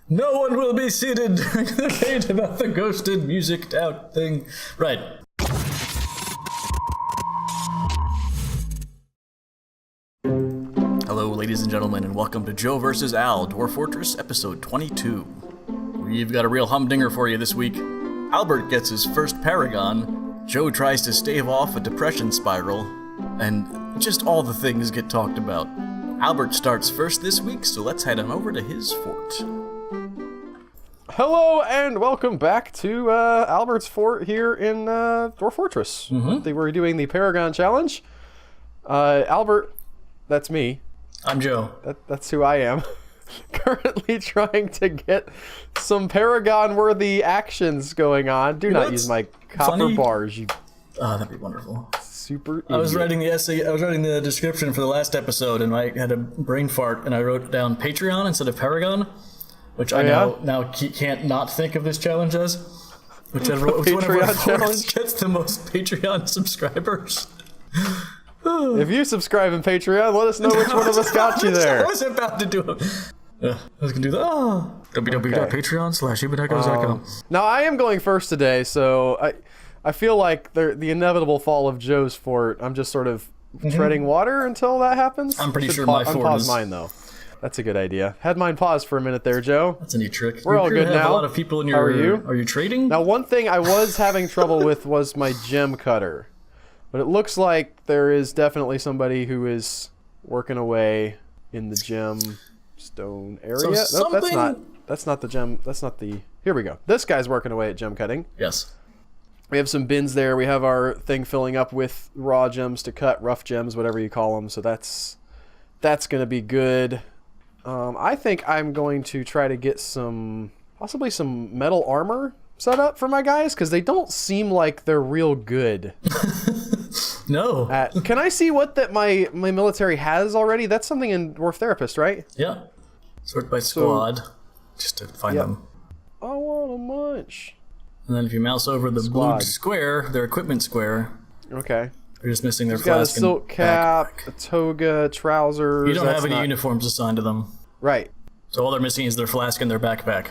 No one will be seated during the debate about the ghosted music out thing. Right. Hello, ladies and gentlemen, and welcome to Joe vs. Al, Dwarf Fortress, episode 22. We've got a real humdinger for you this week. Albert gets his first Paragon, Joe tries to stave off a depression spiral, and just all the things get talked about. Albert starts first this week, so let's head on over to his fort. Hello and welcome back to Albert's fort here in Dwarf Fortress. We're doing the Paragon challenge. Albert, that's me. I'm Joe. That's who I am. Currently trying to get some Paragon-worthy actions going on. Do not use my copper bars, you. Oh, that'd be wonderful. Super idiot. I was writing the essay. I was writing the description for the last episode, and I had a brain fart, and I wrote down Patreon instead of Paragon, which I now can't not think of this challenge as. Whichever challenge gets the most Patreon subscribers. If you subscribe in Patreon, let us know which one of us got you there. I was about to do it. I was gonna do that. www.patreon.com/humanecos.com. Now I am going first today, so I feel like the inevitable fall of Joe's fort. I'm just sort of treading water until that happens. I'm pretty sure my fort unpause is mine though. That's a good idea. Had mine paused for a minute there, Joe. That's a neat trick. We're all good now. A lot of people in your. How are you? Are you trading? Now, one thing I was having trouble with was my gem cutter, but it looks like there is definitely somebody who is working away in the gemstone area. So nope, that's not the gem. That's not the. Here we go. This guy's working away at gem cutting. Yes. We have some bins there. We have our thing filling up with raw gems to cut, rough gems, whatever you call them. So that's going to be good. I think I'm going to try to get possibly some metal armor set up for my guys, because they don't seem like they're real good. No. Can I see what that my military has already? That's something in Dwarf Therapist, right? Yeah. Sort by squad, just to find them. I want a munch. And then if you mouse over the blue square, their equipment square. Okay. They're just missing their got flask a silk cap, a toga, trousers. You don't have any uniforms assigned to them. Right. So all they're missing is their flask and their backpack.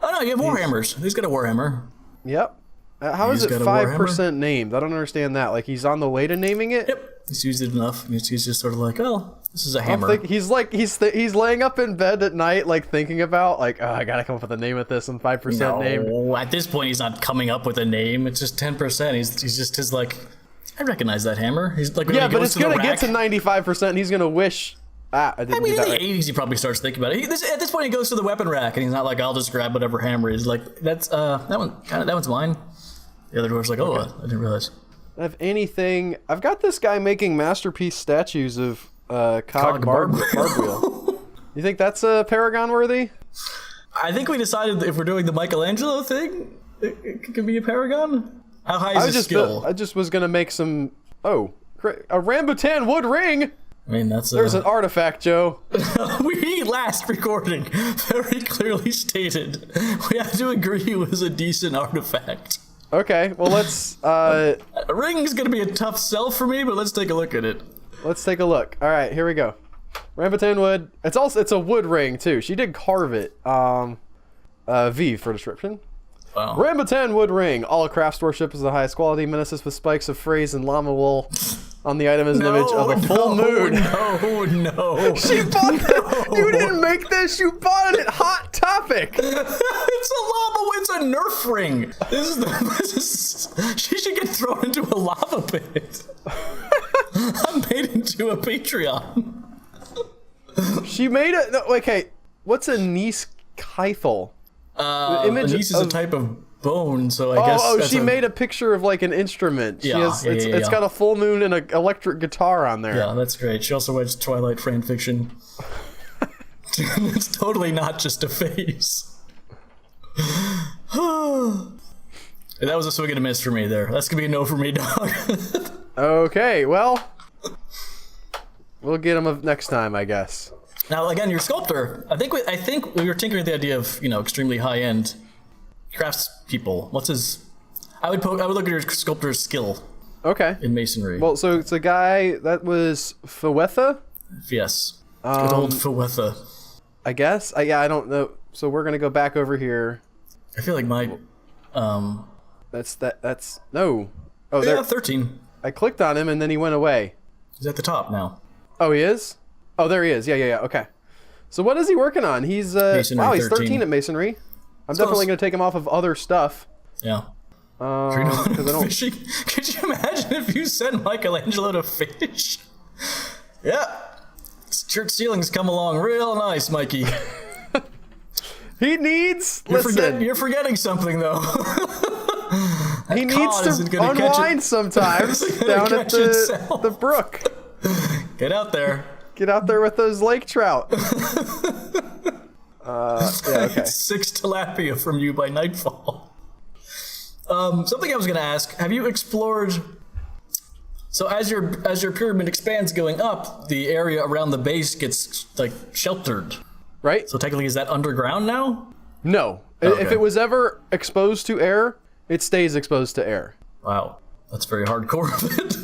Oh no, you have warhammers. He's got a warhammer. Yep. How is it 5% named? I don't understand that. Like, he's on the way to naming it? Yep. He's used it enough. He's just sort of like, oh, this is a hammer. He's laying up in bed at night, like, thinking about, like, oh, I gotta come up with a name with this and 5% named. No, at this point, he's not coming up with a name. It's just 10%. He's just his, like, I recognize that hammer. He's like, yeah, but it's gonna get to 95%, and he's gonna wish. I didn't do that in the 80s, he probably starts thinking about it. At this point, he goes to the weapon rack, and he's not like, I'll just grab whatever hammer is. Like, that one's mine. The other dwarf's like, oh, I didn't realize. Have anything? I've got this guy making masterpiece statues of Cog Barbwheel. You think that's Paragon worthy? I think we decided that if we're doing the Michelangelo thing, it could be a Paragon. How high is his skill? I just was gonna make some. Oh, a rambutan wood ring. I mean, there's an artifact, Joe. We last recording very clearly stated we have to agree it was a decent artifact. Okay, well let's. A ring is gonna be a tough sell for me, but let's take a look at it. Let's take a look. All right, here we go. Rambutan wood. It's a wood ring too. She did carve it. V for description. Wow. Rambutan wood ring. All craft worship is the highest quality. Menaces with spikes of phrase and llama wool. On the item is an image of a full moon. No. She bought it. You didn't make this. You bought it at Hot Topic. It's a lava. It's a Nerf ring. She should get thrown into a lava pit. I'm made into a Patreon. She made it. No, okay, what's a Nice Keithel? Nice is a type of bone, so I guess. Oh, she made a picture of like an instrument. It's got a full moon and an electric guitar on there. Yeah, that's great. She also writes Twilight fan fiction. It's totally not just a face. That was a swing and a miss for me there. That's gonna be a no for me, dog. Okay, well, we'll get him next time, I guess. Now, again, your sculptor. I think we were tinkering with the idea of extremely high end craftspeople. What's his? I would look at your sculptor's skill. Okay. In masonry. Well, so it's a guy that was Fawetha. Yes. Good old Fawetha. I guess. I don't know. So we're gonna go back over here. I feel like my That's no. Oh, yeah, there. 13. I clicked on him and then he went away. He's at the top now. Oh, he is? Oh, there he is. Yeah. Okay. So what is he working on? He's Masonry wow, he's 13 at masonry. I'm definitely going to take him off of other stuff. Yeah. Because I don't. Fishing. Could you imagine if you sent Michelangelo to fish? Yeah. Church ceilings come along real nice, Mikey. He needs. Listen. You're forgetting something though. He needs to unwind sometimes down at the brook. Get out there. Get out there with those lake trout. Yeah, okay. 6 tilapia from you by nightfall. Something I was going to ask: have you explored? So as your pyramid expands going up, the area around the base gets like sheltered, right? So technically, is that underground now? No. Okay. If it was ever exposed to air, it stays exposed to air. Wow, that's very hardcore of it.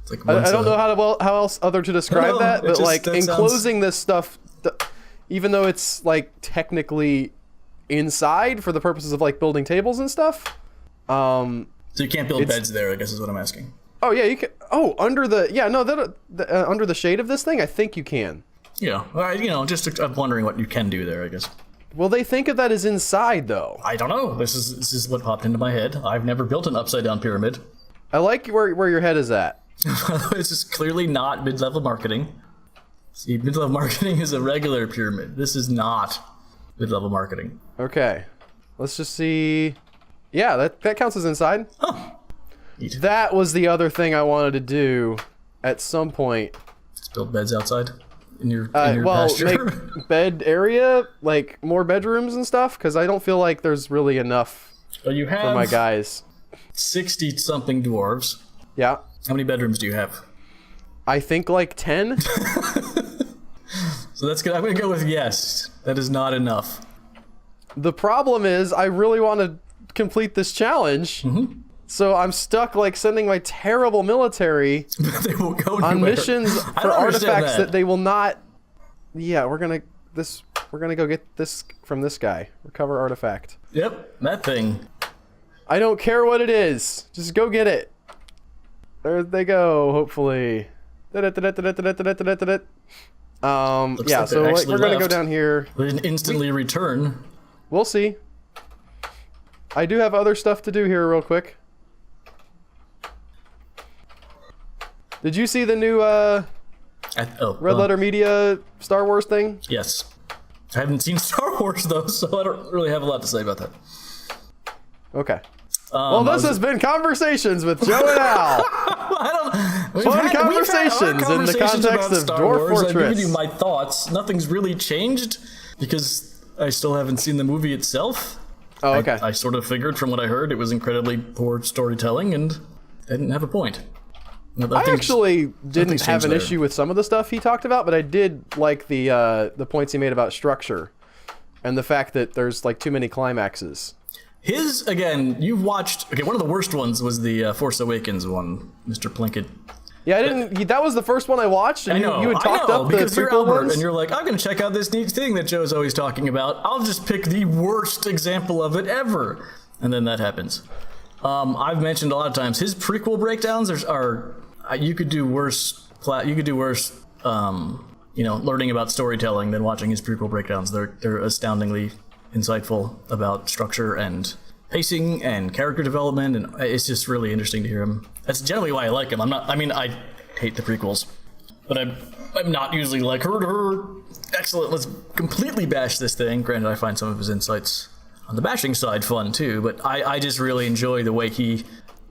Like I don't know how else other to describe that, but like enclosing this stuff, even though it's like technically inside for the purposes of like building tables and stuff. So you can't build beds there, I guess is what I'm asking. Oh yeah, you can. Oh, under under the shade of this thing, I think you can. Yeah, I'm wondering what you can do there, I guess. Well, they think of that as inside though. I don't know. This is what popped into my head. I've never built an upside down pyramid. I like where your head is at. This is clearly not mid-level marketing. See, mid-level marketing is a regular pyramid. This is not mid-level marketing. Okay. Let's just see. Yeah, that counts as inside. Huh. Neat. That was the other thing I wanted to do at some point. Let's build beds outside in your pasture. Make bed area, like more bedrooms and stuff, because I don't feel like there's really enough So you have for my guys. 60-something dwarves. Yeah. How many bedrooms do you have? I think like 10. So that's good. I'm going to go with yes. That is not enough. The problem is I really want to complete this challenge. Mm-hmm. So I'm stuck like sending my terrible military They will go on missions I for don't understand artifacts that they will not. Yeah, we're going to go get this from this guy. Recover artifact. Yep, that thing. I don't care what it is. Just go get it. There they go, hopefully. Yeah, Looks like so they like, actually we're going to go left. down here. They didn't instantly return. We'll see. I do have other stuff to do here real quick. Did you see the new Red Letter Media Star Wars thing? Yes. I haven't seen Star Wars, though, so I don't really have a lot to say about that. Okay. Well, this has been Conversations with Joe and Al. Fun conversations in the context of Dwarf Fortress. I've given you my thoughts. Nothing's really changed because I still haven't seen the movie itself. Oh, okay. I sort of figured from what I heard it was incredibly poor storytelling and they didn't have a point. I actually didn't have an issue with some of the stuff he talked about, but I did like the points he made about structure and the fact that there's like too many climaxes. Again, you've watched, one of the worst ones was the Force Awakens one, Mr. Plinkett. Yeah, I didn't. That was the first one I watched, and you had talked up the because you're prequel Albert, ones. and you're like, I'm going to check out this neat thing that Joe's always talking about. I'll just pick the worst example of it ever, and then that happens. I've mentioned a lot of times his prequel breakdowns are you could do worse. You could do worse. Learning about storytelling than watching his prequel breakdowns. They're astoundingly insightful about structure and pacing and character development, and it's just really interesting to hear him. That's generally why I like him. I hate the prequels, but I'm not usually like, excellent, let's completely bash this thing. Granted, I find some of his insights on the bashing side fun too, but I just really enjoy the way he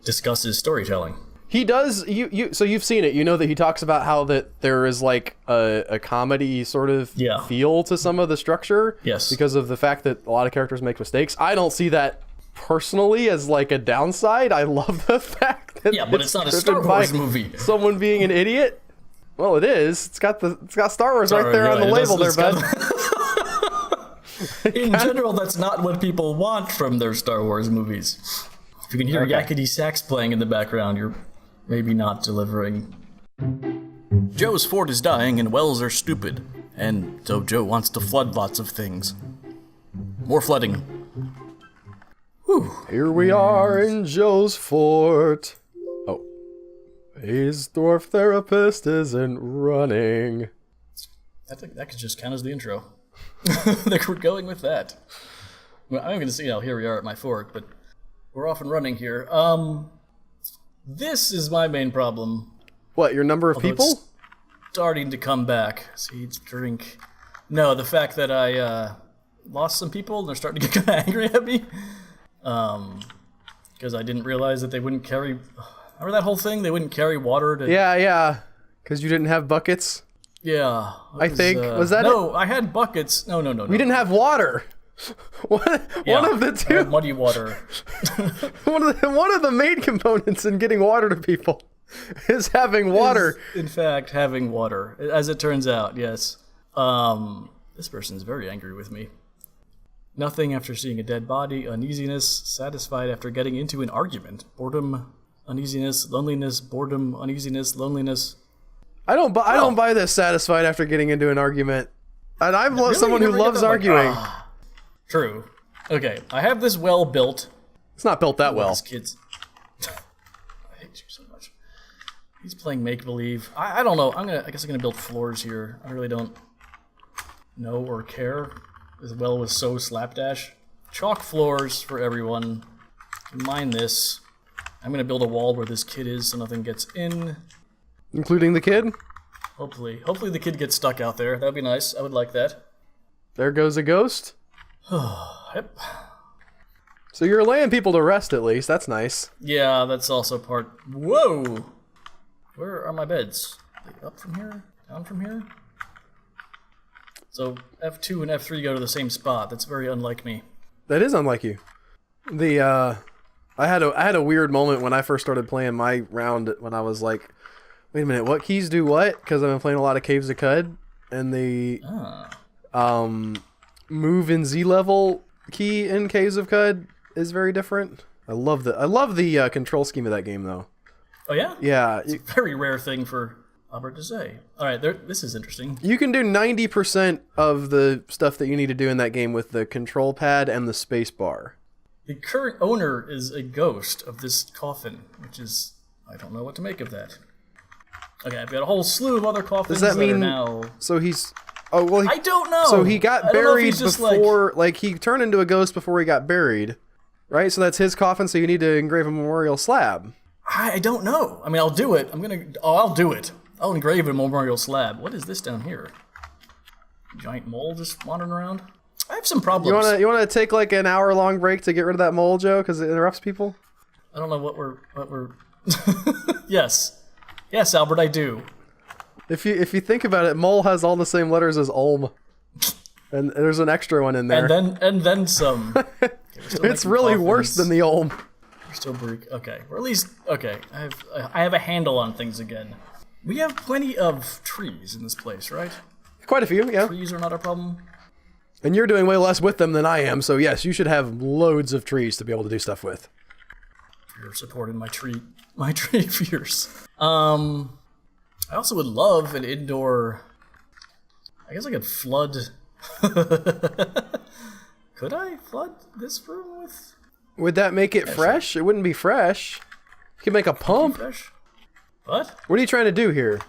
discusses storytelling. He does. So you've seen it. You know that he talks about how that there is like a comedy sort of feel to some of the structure. Yes. Because of the fact that a lot of characters make mistakes. I don't see that personally as like a downside. I love the fact that but it's not a Star Wars movie. Someone being an idiot. Well, it is. It's got Star Wars right there on the label there, bud. In general, that's not what people want from their Star Wars movies. If you can hear yakety sax playing in the background, you're maybe not delivering. Joe's fort is dying and wells are stupid, And so Joe wants to flood lots of things. More flooding. Whew. Here we are in Joe's fort. Oh. His dwarf therapist isn't running. That could just count as the intro. We're going with that. Well, I'm going to see how here we are at my fort, but we're off and running here. This is my main problem. What, your number of people? It's starting to come back. Seeds, drink. No, the fact that I lost some people and they're starting to get kind of angry at me. Because I didn't realize that they wouldn't carry... Remember that whole thing? They wouldn't carry water to... Yeah. Because you didn't have buckets? Yeah. I think. Was that No, it? I had buckets. No. We didn't have water. One of the I had two... muddy water. One of the main components in getting water to people is having water. In fact, having water. As it turns out, yes. This person is very angry with me. Nothing after seeing a dead body. Uneasiness. Satisfied after getting into an argument. Boredom. Uneasiness. Loneliness. Boredom. Uneasiness. Loneliness. I don't buy this satisfied after getting into an argument. And I'm Really? someone You who never get loves that, like, arguing. True. Okay, I have this well built. It's not built that well. These kids. I hate you so much. He's playing make-believe. I don't know. I guess I'm gonna build floors here. I really don't know or care as well as so slapdash. Chalk floors for everyone. Mine this. I'm gonna build a wall where this kid is so nothing gets in. Including the kid? Hopefully the kid gets stuck out there. That'd be nice. I would like that. There goes a ghost. Yep. So you're laying people to rest at least. That's nice. Yeah, that's also part... Whoa! Where are my beds? Up from here? Down from here? So F2 and F3 go to the same spot. That's very unlike me. That is unlike you. I had a weird moment when I first started playing my round when I was like, wait a minute, what keys do what? Because I've been playing a lot of Caves of Cud, and the move in Z level key in Caves of Cud is very different. I love the control scheme of that game though. Oh yeah? Yeah, It's a very rare thing for Albert to say. All right, this is interesting. you can do 90% of the stuff that you need to do in that game with the control pad and the space bar. The current owner is a ghost of this coffin, which is... I don't know what to make of that. Okay, I've got a whole slew of other coffins Does that mean are now... So he's... Oh well, I don't know. So he got I don't know if buried he's just before, like he turned into a ghost before he got buried, right? So that's his coffin. So you need to engrave a memorial slab. I don't know. I mean, I'll do it. I'll do it. I'll engrave a memorial slab. What is this down here? Giant mole just wandering around? I have some problems. You wanna take like an hour-long break to get rid of that mole, Joe, because it interrupts people? I don't know what we're... Yes, Albert, I do. If you think about it, mole has all the same letters as Ulm, and there's an extra one in there. And then some. Okay, it's really worse than the Ulm. We're still okay. Or at least okay. I have a handle on things again. We have plenty of trees in this place, right? Quite a few, yeah. Trees are not a problem. And you're doing way less with them than I am, so yes, you should have loads of trees to be able to do stuff with. You're supporting my tree fears. I also would love an indoor... I guess I could flood... Could I flood this room with... Would that make it fresh? It wouldn't be fresh. You could make a pump. Fresh? What? What are you trying to do here?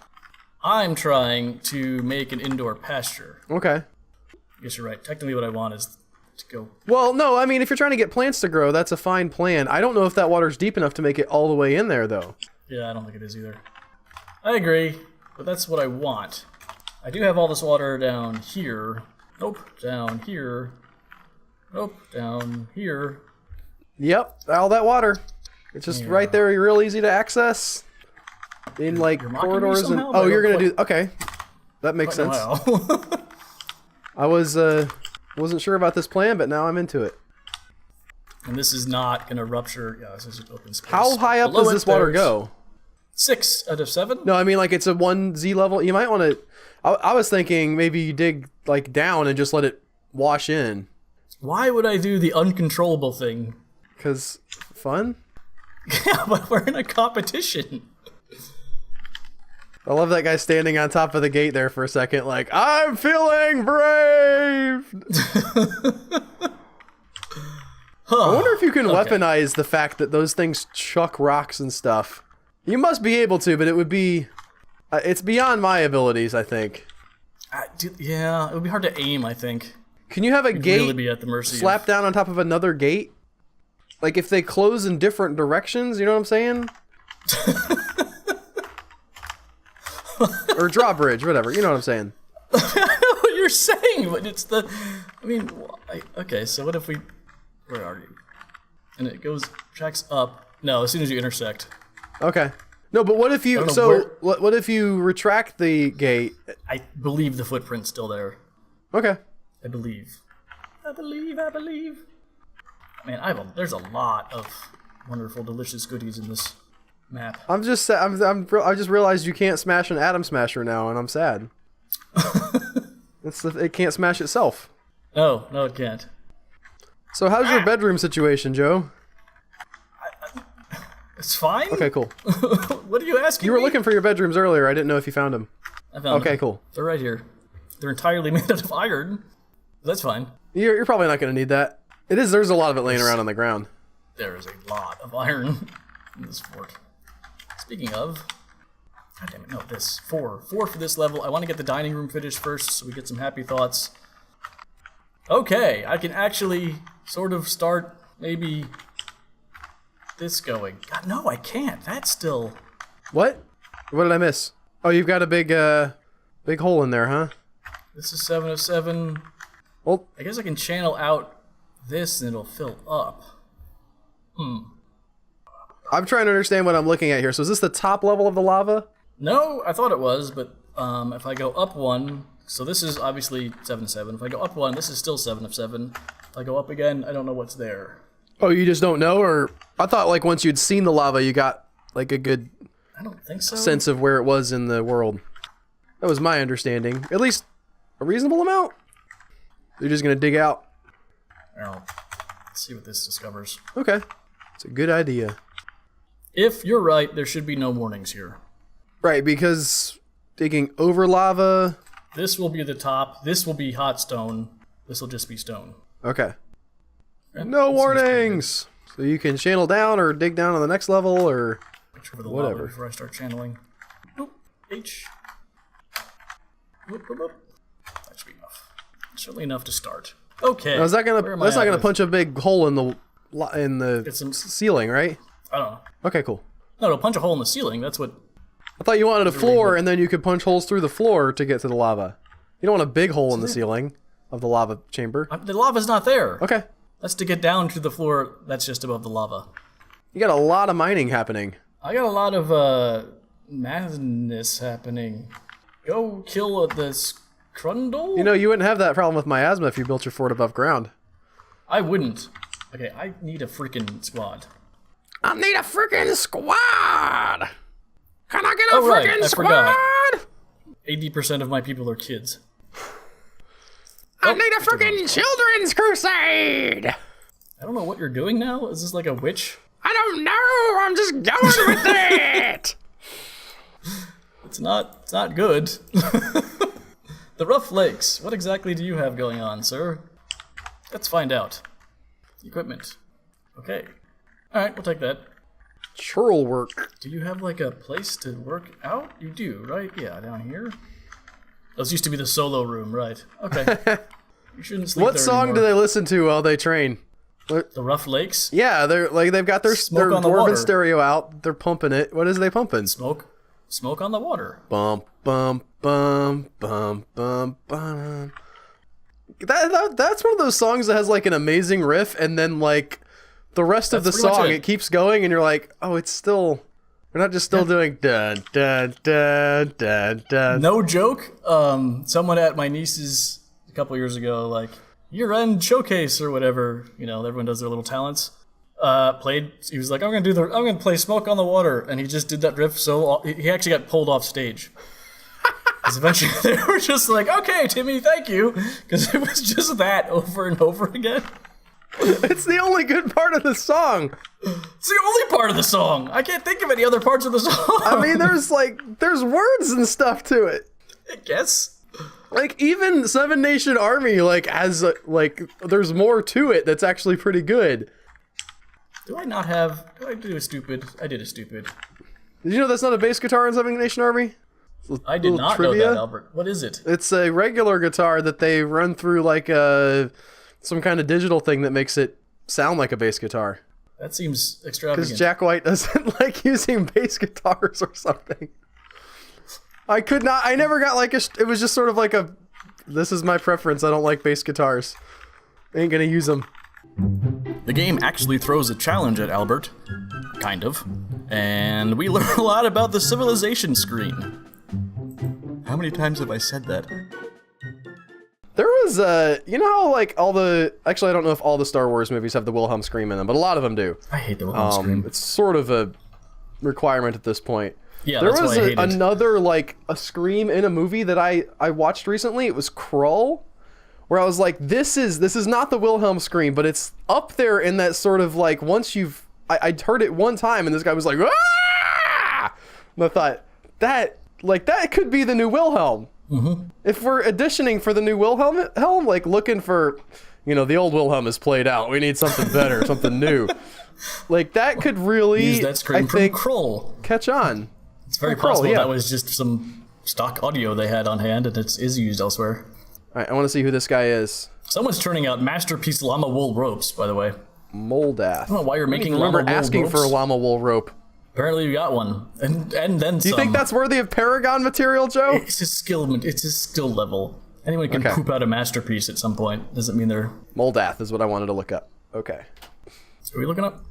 I'm trying to make an indoor pasture. Okay. I guess you're right. Technically what I want is to go... Well, no, I mean, if you're trying to get plants to grow, that's a fine plan. I don't know if that water's deep enough to make it all the way in there, though. Yeah, I don't think it is either. I agree, but that's what I want. I do have all this water down here. Nope, down here. Nope, down here. Yep, all that water. It's just right there, real easy to access. In like corridors and... somehow? Oh, you're gonna do... Okay. That makes sense. Wow. I wasn't sure about this plan, but now I'm into it. And this is not gonna rupture... Yeah, this is an open space. How high up Below does it, this water there's go? 6 out of 7? No, I mean like it's a 1Z level. You might want to... I was thinking maybe you dig like down and just let it wash in. Why would I do the uncontrollable thing? Because fun? Yeah, but we're in a competition. I love that guy standing on top of the gate there for a second, like, I'm feeling brave! I wonder if you can weaponize the fact that those things chuck rocks and stuff. You must be able to, but it would be... it's beyond my abilities, I think. Yeah, it would be hard to aim, I think. Can you have a gate really be at the mercy slap down on top of another gate? Like, if they close in different directions, you know what I'm saying? Or drawbridge, whatever, you know what I'm saying. I know what you're saying, but it's the... I mean, okay, so what if we... Where are you? And it goes, tracks up. No, as soon as you intersect. Okay. No, but what if you... So, what if you retract the gate? I believe the footprint's still there. Okay. I believe. I believe. Man, there's a lot of wonderful, delicious goodies in this map. I just realized you can't smash an atom smasher now, and I'm sad. It can't smash itself. No, it can't. So how's your bedroom situation, Joe? It's fine. Okay, cool. What are you asking? You were looking for your bedrooms earlier. I didn't know if you found them. I found them. Okay, cool. They're right here. They're entirely made out of iron. That's fine. You're probably not going to need that. There's a lot of it laying around on the ground. There is a lot of iron in this fort. Speaking of... God damn it, no, this. 4 for this level. I want to get the dining room finished first so we get some happy thoughts. Okay, I can actually sort of start maybe this going. God, no, I can't. That's still... What? What did I miss? Oh, you've got a big hole in there, huh? This is 7 of 7. Well, I guess I can channel out this and it'll fill up. I'm trying to understand what I'm looking at here. So is this the top level of the lava? No, I thought it was, but if I go up 1, so this is obviously 7 of 7. If I go up 1, this is still 7 of 7. If I go up again, I don't know what's there. Oh, you just don't know? Or I thought like once you'd seen the lava, you got like a good I don't think so. sense of where it was in the world. That was my understanding. At least a reasonable amount. You're just going to dig out. Well, let's see what this discovers. Okay. It's a good idea. If you're right, there should be no warnings here. Right, because digging over lava... This will be the top. This will be hot stone. This will just be stone. Okay. No warnings! So you can channel down or dig down on the next level or For the whatever. lava before I start channeling. Oop, H. Whoop, whoop, whoop. That should be enough. Certainly enough to start. Okay. Now, is that gonna? That's not gonna punch a big hole in the Get some- ceiling, right? I don't know. Okay, cool. No, it'll punch a hole in the ceiling. That's what... I thought you wanted a floor, and then you could punch holes through the floor to get to the lava. You don't want a big hole in the ceiling of the lava chamber. The lava's not there. Okay. That's to get down to the floor that's just above the lava. You got a lot of mining happening. I got a lot of madness happening. Go kill this Crundle? You know, you wouldn't have that problem with miasma if you built your fort above ground. I wouldn't. Okay, I need a freaking squad. I need a freaking squad! Can I get a Oh, right, freaking I squad? forgot. 80% of my people are kids. I need a freaking children's crusade! I don't know what you're doing now. Is this like a witch? I don't know. I'm just going with it. It's not good. The Rough Lakes. What exactly do you have going on, sir? Let's find out. Equipment. Okay. Alright, we'll take that. Churl work. Do you have like a place to work out? You do, right? Yeah, down here. Those used to be the solo room, right? Okay. You shouldn't sleep What there song anymore. do they listen to while they train? The Rough Lakes? Yeah, they've got their Smoke on the water. dwarven stereo out. They're pumping it. What is they pumping? Smoke on the water. Bum bum bum bum bum bum. That's one of those songs that has like an amazing riff, and then like the rest of the That's pretty much song, it. it keeps going, and you're like, oh, it's still. We're not just still doing dun dun dun dun dun. No joke. Someone at my niece's a couple years ago, like year-end showcase or whatever, you know, everyone does their little talents. Played. He was like, I'm gonna play Smoke on the Water, and he just did that riff. So he actually got pulled off stage. Because eventually they were just like, okay, Timmy, thank you, because it was just that over and over again. It's the only good part of the song. It's the only part of the song. I can't think of any other parts of the song. I mean, there's words and stuff to it. I guess. Like, even Seven Nation Army, like, there's more to it that's actually pretty good. Did I do a stupid? I did a stupid. Did you know that's not a bass guitar in Seven Nation Army? I did not know that, Albert. What is it? It's a regular guitar that they run through, like, some kind of digital thing that makes it sound like a bass guitar. That seems extravagant. Because Jack White doesn't like using bass guitars or something. I never got like it was just sort of like this is my preference, I don't like bass guitars. Ain't gonna use them. The game actually throws a challenge at Albert. Kind of. And we learn a lot about the civilization screen. How many times have I said that? There was, you know how, like, actually, I don't know if all the Star Wars movies have the Wilhelm scream in them, but a lot of them do. I hate the Wilhelm scream. It's sort of a requirement at this point. Yeah, there that's was why I hate it. another, like, a scream in a movie that I watched recently. It was Krull, where I was like, this is not the Wilhelm scream, but it's up there in that sort of, like, once you've... I heard it one time, and this guy was like, ah! And I thought, that could be the new Wilhelm. Mm-hmm. If we're auditioning for the new Wilhelm, like, looking for, the old Wilhelm is played out. We need something better, something new. Like, that could really, use that scream from Krull. Catch on. It's very possible that was just some stock audio they had on hand, and it is used elsewhere. All right, I want to see who this guy is. Someone's turning out masterpiece llama wool ropes, by the way. Moldath. I don't know why you're making llama wool ropes. Remember asking for a llama wool rope. Apparently you got one, and then some. Do you think that's worthy of Paragon material, Joe? It's his skill level. Anyone can poop out a masterpiece at some point. Doesn't mean they're... Moldath is what I wanted to look up. Okay. Are we looking up?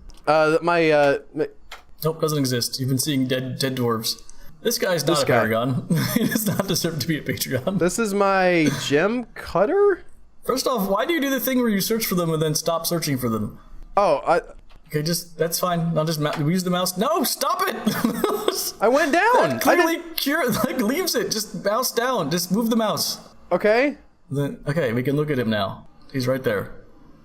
Nope, doesn't exist. You've been seeing dead dwarves. This guy's not a Paragon. He does not deserve to be a Patreon. This is my gem cutter? First off, why do you do the thing where you search for them and then stop searching for them? Oh, Okay, that's fine. I'll just use the mouse. No, stop it! I went down. That clearly leaves it. Just mouse down. Just move the mouse. Okay. Okay, we can look at him now. He's right there.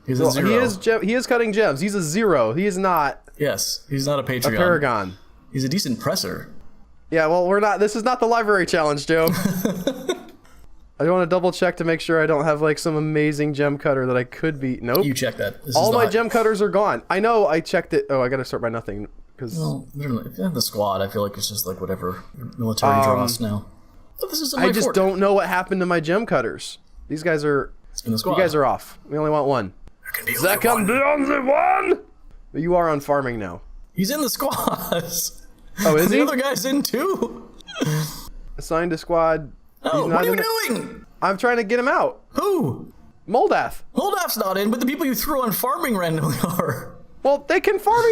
He's a 0. He is cutting gems. He's a 0. He is not. Yes, he's not a Patreon. A Paragon. He's a decent presser. Yeah, well, we're not. This is not the library challenge, Joe. I want to double check to make sure I don't have like some amazing gem cutter that I could be. Nope. You check that. All my gem cutters are gone. I know. I checked it. Oh, I got to start by nothing because. Well, literally, if you have the squad, I feel like it's just like whatever military draws now. But this isn't my I just fort. don't know what happened to my gem cutters. These guys are. In the squad. You guys are off. We only want one. There can be only one. But you are on farming now. He's in the squad. Oh, is the he? other guy's in too. Assigned to squad. Oh, what are you doing? I'm trying to get him out. Who? Moldath. Moldath's not in, but the people you threw on farming randomly are. Well, they can farm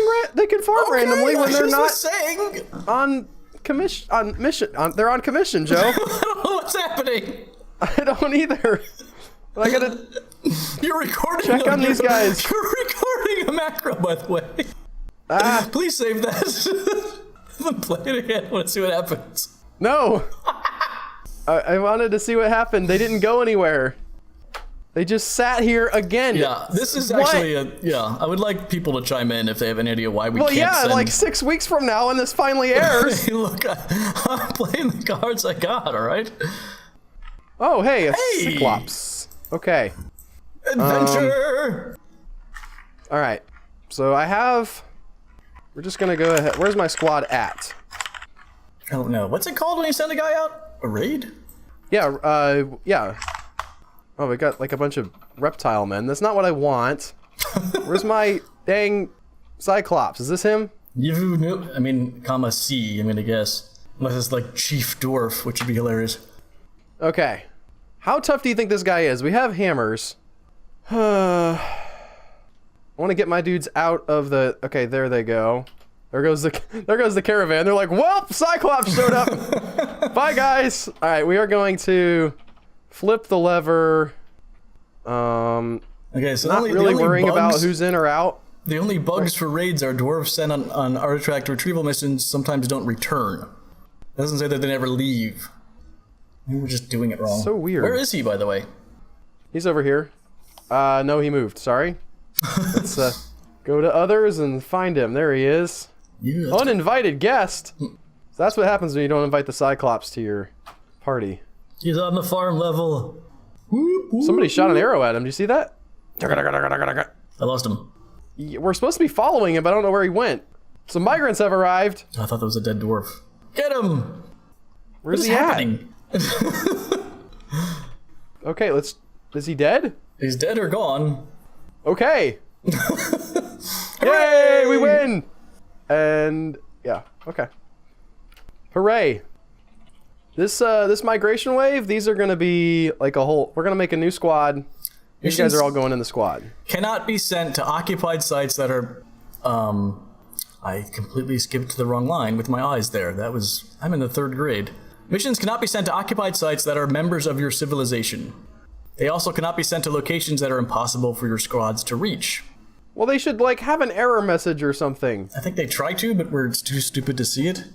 randomly when they're not saying. on commission. On mission. They're on commission, Joe. I don't know what's happening. I don't either. I gotta. You're recording. Check on these guys. You're recording a macro, by the way. Please save that. Then play it again. I want to see what happens. No. I wanted to see what happened. They didn't go anywhere. They just sat here again. Yeah, this is actually I would like people to chime in if they have any idea why we can't send... like 6 weeks from now when this finally airs. Hey, look, I'm playing the cards I got, all right? Oh, hey, a Cyclops. Okay. Adventure! All right. So I have... We're just going to go ahead. Where's my squad at? I don't know. What's it called when you send a guy out? A raid? Yeah, yeah. Oh, we got like a bunch of reptile men. That's not what I want. Where's my dang Cyclops? Is this him? I mean, comma C, I'm gonna guess. Unless it's like Chief Dwarf, which would be hilarious. Okay. How tough do you think this guy is? We have hammers. I want to get my dudes out of the... Okay, there they go. There goes the caravan. They're like, well, Cyclops showed up. Bye, guys. All right, we are going to flip the lever. Okay, so not really worrying about who's in or out. The only bugs for raids are dwarves sent on artifact retrieval missions sometimes don't return. It doesn't say that they never leave. Maybe we're just doing it wrong. So weird. Where is he, by the way? He's over here. No, he moved. Sorry. Let's go to others and find him. There he is. Yeah, Uninvited guest. So that's what happens when you don't invite the Cyclops to your party. he's on the farm level. Somebody shot an arrow at him. Do you see that? I lost him. We're supposed to be following him, but I don't know where he went. Some migrants have arrived. I thought that was a dead dwarf. Get him! Where's he happening? at? Okay, let's... Is he dead? He's dead or gone. Okay. Yay, we win! And yeah, okay. Hooray. This migration wave, these are gonna be like a whole... We're gonna make a new squad. These guys are all going in the squad. Cannot be sent to occupied sites that are... I completely skipped the wrong line with my eyes there. That was... I'm in the 3rd grade. Missions cannot be sent to occupied sites that are members of your civilization. They also cannot be sent to locations that are impossible for your squads to reach. Well, they should, like, have an error message or something. I think they try to, but we're too stupid to see it.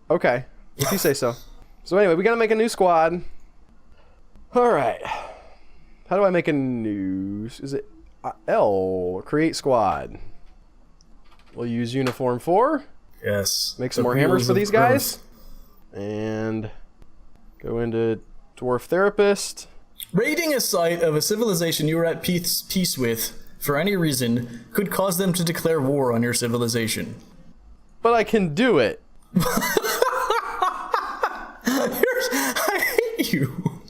Okay, if you say so. So anyway, we gotta make a new squad. Alright. How do I make a new... Is it L? Create squad. We'll use uniform 4. Yes. Make some more hammers for these guys. And go into Dwarf Therapist. Raiding a site of a civilization you are at peace with, for any reason, could cause them to declare war on your civilization. But I can do it. I hate you.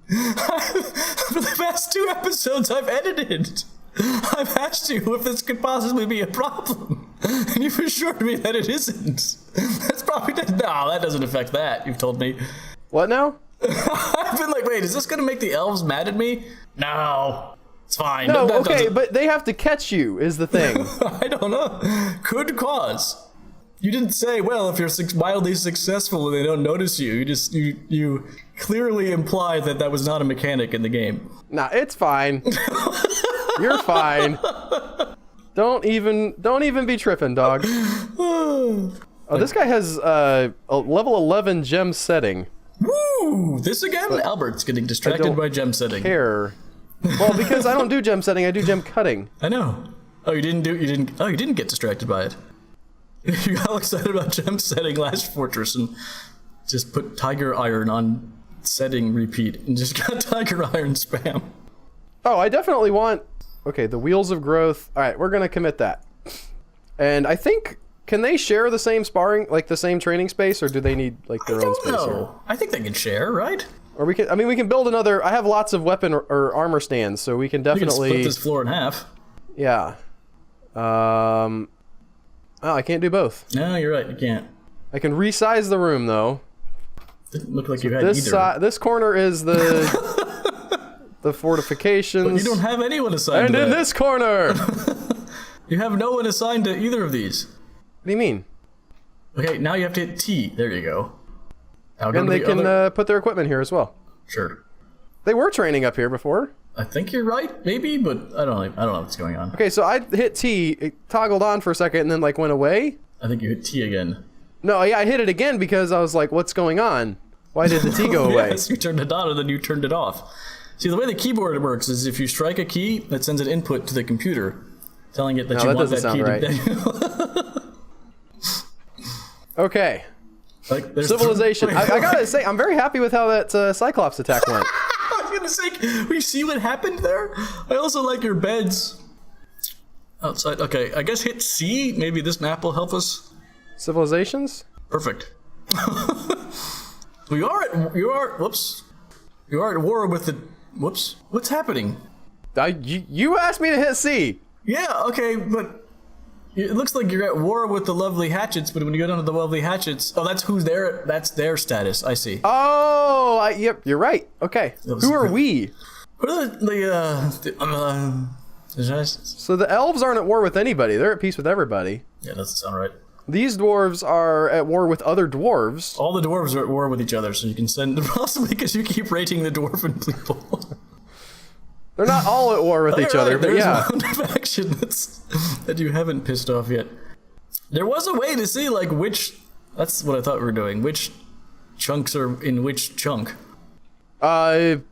For the past 2 episodes I've edited, I've asked you if this could possibly be a problem, and you've assured me that it isn't. That's probably no, that doesn't affect that. You've told me. What now? I've been like, wait, is this gonna make the elves mad at me? No, it's fine. No, That okay, doesn't- but they have to catch you, is the thing. I don't know. Could cause. You didn't say, well, if you're mildly successful and they don't notice you. You clearly implied that that was not a mechanic in the game. Nah, it's fine. You're fine. Don't even be tripping, dog. Oh, this guy has a level 11 gem setting. Woo! This again? Albert's getting distracted by gem setting. Care. Well, because I don't do gem setting, I do gem cutting. I know. Oh, you didn't get distracted by it. You got all excited about gem setting last fortress and just put tiger iron on setting repeat and just got tiger iron spam. Oh, I definitely want... Okay, the Wheels of Growth. Alright, we're gonna commit that. And I think... Can they share the same sparring, like the same training space, or do they need like their own space here? I think they can share, right? Or we can... I mean, we can build another... I have lots of weapon or armor stands, so we can You can definitely... split this floor in half. Yeah. Oh, I can't do both. No, you're right. You can't. I can resize the room, though. Didn't look like you had This either. this corner is the the fortifications. But you don't have anyone assigned and to in that. this corner. You have no one assigned to either of these. What do you mean? Okay, now you have to hit T. There you go. Now go And to they the can other... put their equipment here as well. Sure. They were training up here before. I think you're right, maybe, but I don't know what's going on. Okay, so I hit T, it toggled on for a second, and then like went away. I think you hit T again. No, yeah, I hit it again because I was like, "What's going on? Why did the T go away?" Yes, you turned it on and then you turned it off. See, the way the keyboard works is if you strike a key, it sends an input to the computer, telling it that you that want doesn't that key sound Okay, like, there's civilization. Wait, I gotta say, I'm very happy with how that Cyclops attack went. I was gonna say, we see what happened there. I also like your beds outside. Okay, I guess hit C. Maybe this map will help us. Civilizations? Perfect. You are at war with the. Whoops. What's happening? You asked me to hit C. Yeah. Okay, but it looks like you're at war with the lovely hatchets. But when you go down to the lovely hatchets, oh, that's who's there. That's their status. I see. Oh, yep, you're right. Okay, who are we? What are the So the elves aren't at war with anybody. They're at peace with everybody. Yeah, that doesn't sound right. These dwarves are at war with other dwarves. All the dwarves are at war with each other, so you can send possibly because you keep rating the dwarven people. They're not all at war with each other, but There's yeah. one faction that you haven't pissed off yet. There was a way to see like which. That's what I thought we were doing. Which chunks are in which chunk? We're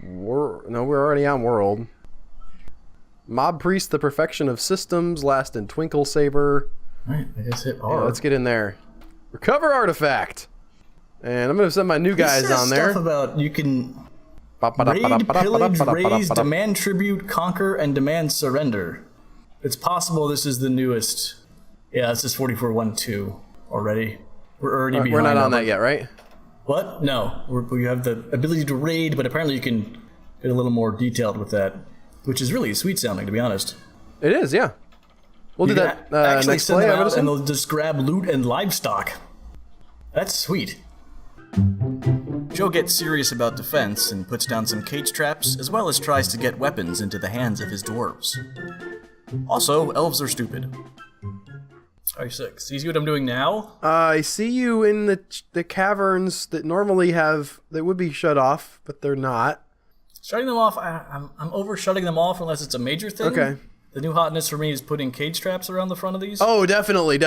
already on world. Mob Priest, the perfection of systems, last in Twinkle Saber. Alright, I guess hit R. Yeah, let's get in there. Recover artifact. And I'm going to send my new guys on there. Stuff about you can raid, pillage, raise, demand tribute, conquer, and demand surrender. It's possible this is the newest. Yeah, this is 44.1.2 already. We're already behind. We're not on that yet, right? What? No. We have the ability to raid, but apparently you can get a little more detailed with that, which is really sweet sounding, to be honest. It is, yeah. We'll do that actually next send play, them I would out, and assume. they'll just grab loot and livestock. That's sweet. Joe gets serious about defense and puts down some cage traps, as well as tries to get weapons into the hands of his dwarves. Also, elves are stupid. Alright, 6. You see what I'm doing now? I see you in the caverns that normally that would be shut off, but they're not. Shutting them off, I'm over shutting them off unless it's a major thing. Okay. The new hotness for me is putting cage traps around the front of these. Oh, definitely.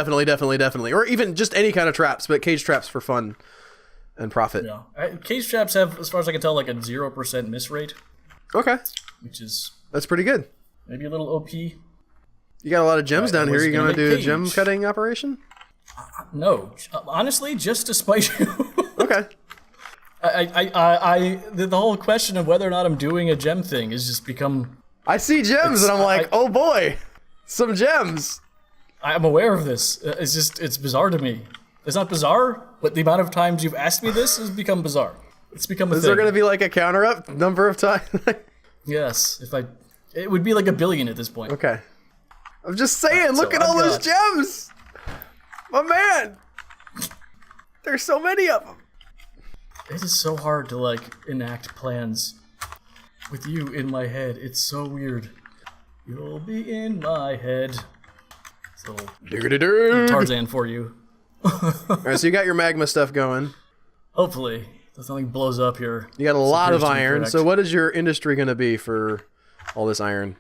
Or even just any kind of traps, but cage traps for fun and profit. Yeah. Cage traps have, as far as I can tell, like a 0% miss rate. Okay. Which is... That's pretty good. Maybe a little OP. You got a lot of gems down here. You going to do a gem cutting operation? No. Honestly, just to spite you. Okay. The whole question of whether or not I'm doing a gem thing has just become... I see gems and I'm like, oh boy, some gems. I'm aware of this. It's bizarre to me. It's not bizarre, but the amount of times you've asked me this has become bizarre. It's become a thing. Is there going to be like a counter up number of times? Yes. It would be like 1 billion at this point. Okay. I'm just saying, look at all those gems. My man. There's so many of them. It is so hard to like enact plans with you in my head. It's so weird. You'll be in my head. So Tarzan for you. Alright, so you got your magma stuff going. Hopefully. If something blows up here. You got a lot of iron. So what is your industry going to be for all this iron?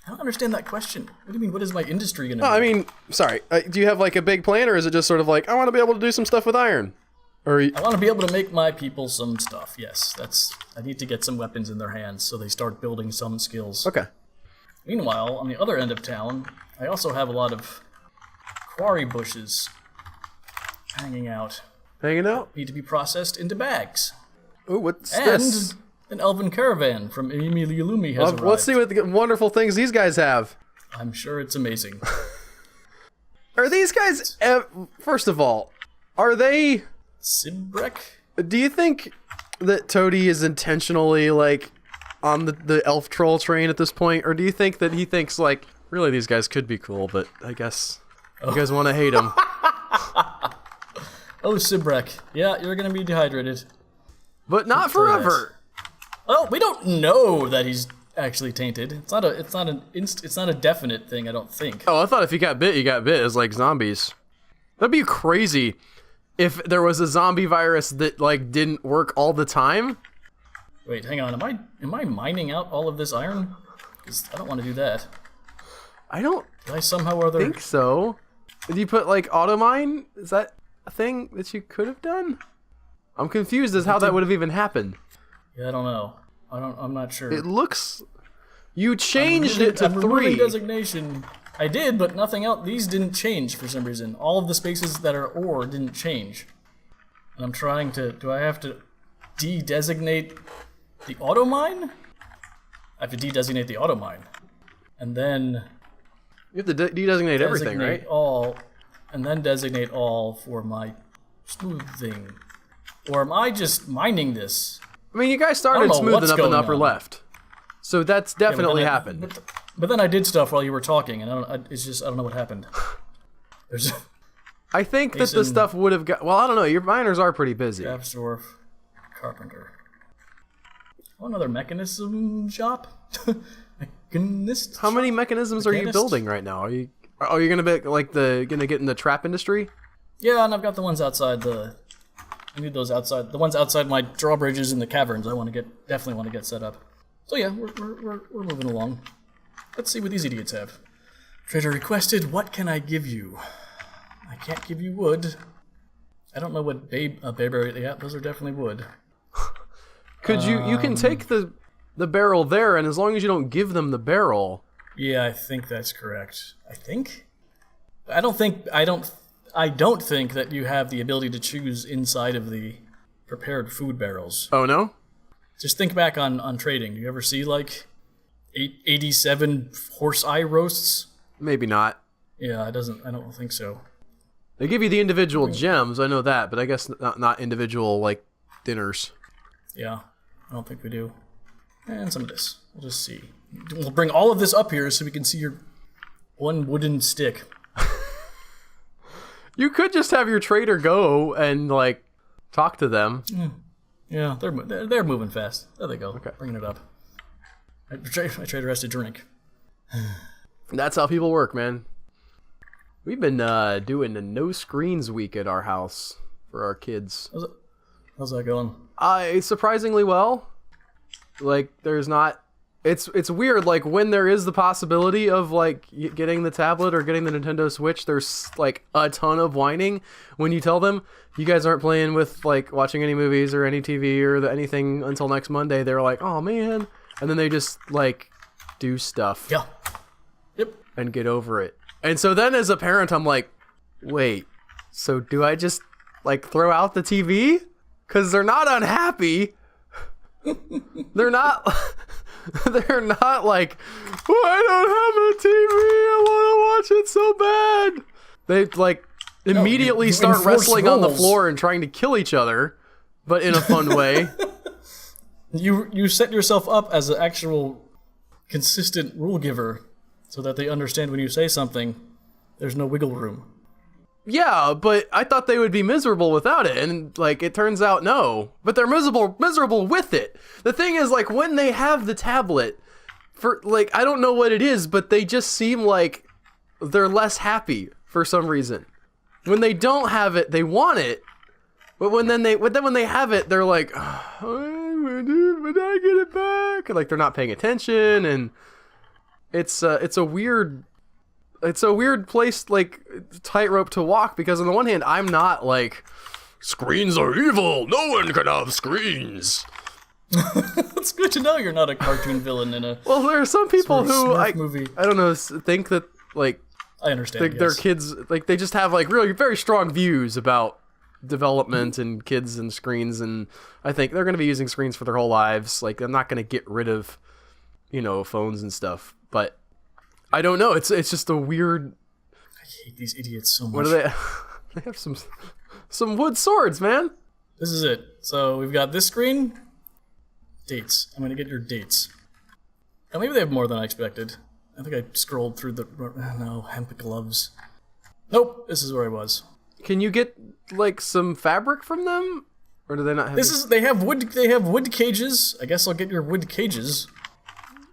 I don't understand that question. What do you mean, what is my industry going to be? I mean, sorry. Do you have like a big plan, or is it just sort of like, I want to be able to do some stuff with iron? Or I want to be able to make my people some stuff, yes. I need to get some weapons in their hands so they start building some skills. Okay. Meanwhile, on the other end of town, I also have a lot of quarry bushes hanging out. Hanging out? Need to be processed into bags. Ooh, what's and this? An elven caravan from Emilia Lumi has arrived. Let's see what the wonderful things these guys have. I'm sure it's amazing. Are these guys... first of all, are they... Sibrek? Do you think that Toady is intentionally, like, on the elf troll train at this point? Or do you think that he thinks, like, really these guys could be cool, but I guess you guys want to hate them? Oh, Sibrek. Yeah, you're going to be dehydrated. But not forever. Well, we don't know that he's actually tainted. It's not a definite thing, I don't think. Oh, I thought if you got bit, you got bit. It's like zombies. That'd be crazy if there was a zombie virus that like didn't work all the time. Wait, hang on. Am I mining out all of this iron? Because I don't want to do that. I don't Did I somehow or other think so. Did you put like auto mine? Is that a thing that you could have done? I'm confused as how that would have even happened. Yeah, I don't know. I'm not sure. It looks... You changed it to 3. Designation. I did, but nothing else. These didn't change for some reason. All of the spaces that are ore didn't change. And I'm trying to... Do I have to de-designate the auto mine? I have to de-designate the auto mine. And then... You have to de-designate everything, right? All, and then designate all for my smoothing. Or am I just mining this? I mean, you guys started smoothing up in the upper left. So that's definitely happened. But then I did stuff while you were talking, and I don't know what happened. I think that the stuff would have got... Well, I don't know. Your miners are pretty busy. Dwarf Carpenter. Oh, another mechanism shop? Mechanist? How many mechanisms are you building right now? Are you gonna be like gonna get in the trap industry? Yeah, and I've got the ones outside I need those outside. The ones outside my drawbridges in the caverns. Definitely want to get set up. So yeah, we're moving along. Let's see what these idiots have. Trader requested. What can I give you? I can't give you wood. I don't know what baber. Yeah, those are definitely wood. Could you can take the barrel there, and as long as you don't give them the barrel, Yeah, I think that's correct. I don't think that you have the ability to choose inside of the prepared food barrels. Oh, no? Just think back on trading. You ever see, like, 87 horse eye roasts? Maybe not. Yeah, I don't think so. They give you the individual gems, I know that, but I guess not individual, like, dinners. Yeah, I don't think we do. And some of this. We'll just see. We'll bring all of this up here so we can see your one wooden stick. You could just have your trader go and, like, talk to them. Yeah, they're moving fast. There they go. Okay. Bringing it up. My trader has to drink. That's how people work, man. We've been doing the no screens week at our house for our kids. How's that going? Surprisingly well. Like, there's not... It's weird, like, when there is the possibility of, like, getting the tablet or getting the Nintendo Switch, there's, like, a ton of whining when you tell them, you guys aren't playing with, like, watching any movies or any TV or anything until next Monday. They're like, oh, man. And then they just, like, do stuff. Yeah. Yep. And get over it. And so then as a parent, I'm like, wait, so do I just, like, throw out the TV? Because they're not unhappy. They're not... They're not like, oh, I don't have a TV, I want to watch it so bad. They, like, immediately start wrestling on the floor and trying to kill each other, but in a fun way. You set yourself up as an actual consistent rule giver so that they understand when you say something, there's no wiggle room. Yeah, but I thought they would be miserable without it, and, like, it turns out no. But they're miserable with it. The thing is, like, when they have the tablet, for, like, I don't know what it is, but they just seem like they're less happy for some reason. When they don't have it, they want it, but when they have it, they're like, oh, when I get it back? And, like, they're not paying attention, and it's a weird place, like, tightrope to walk, because on the one hand, I'm not like, screens are evil, no one can have screens. It's good to know you're not a cartoon villain in a well, there are some people who movie. I don't know, think that, like, I understand, their kids, like, they just have, like, really very strong views about development and kids and screens, and I think they're going to be using screens for their whole lives. Like, I'm not going to get rid of, you know, phones and stuff, but I don't know. It's just a weird. I hate these idiots so much. What are they? They have some wood swords, man. This is it. So we've got this screen. Dates. I'm gonna get your dates. Oh, maybe they have more than I expected. I think I scrolled through the hemp gloves. Nope. This is where I was. Can you get, like, some fabric from them, or do they not have? They have wood. They have wood cages. I guess I'll get your wood cages.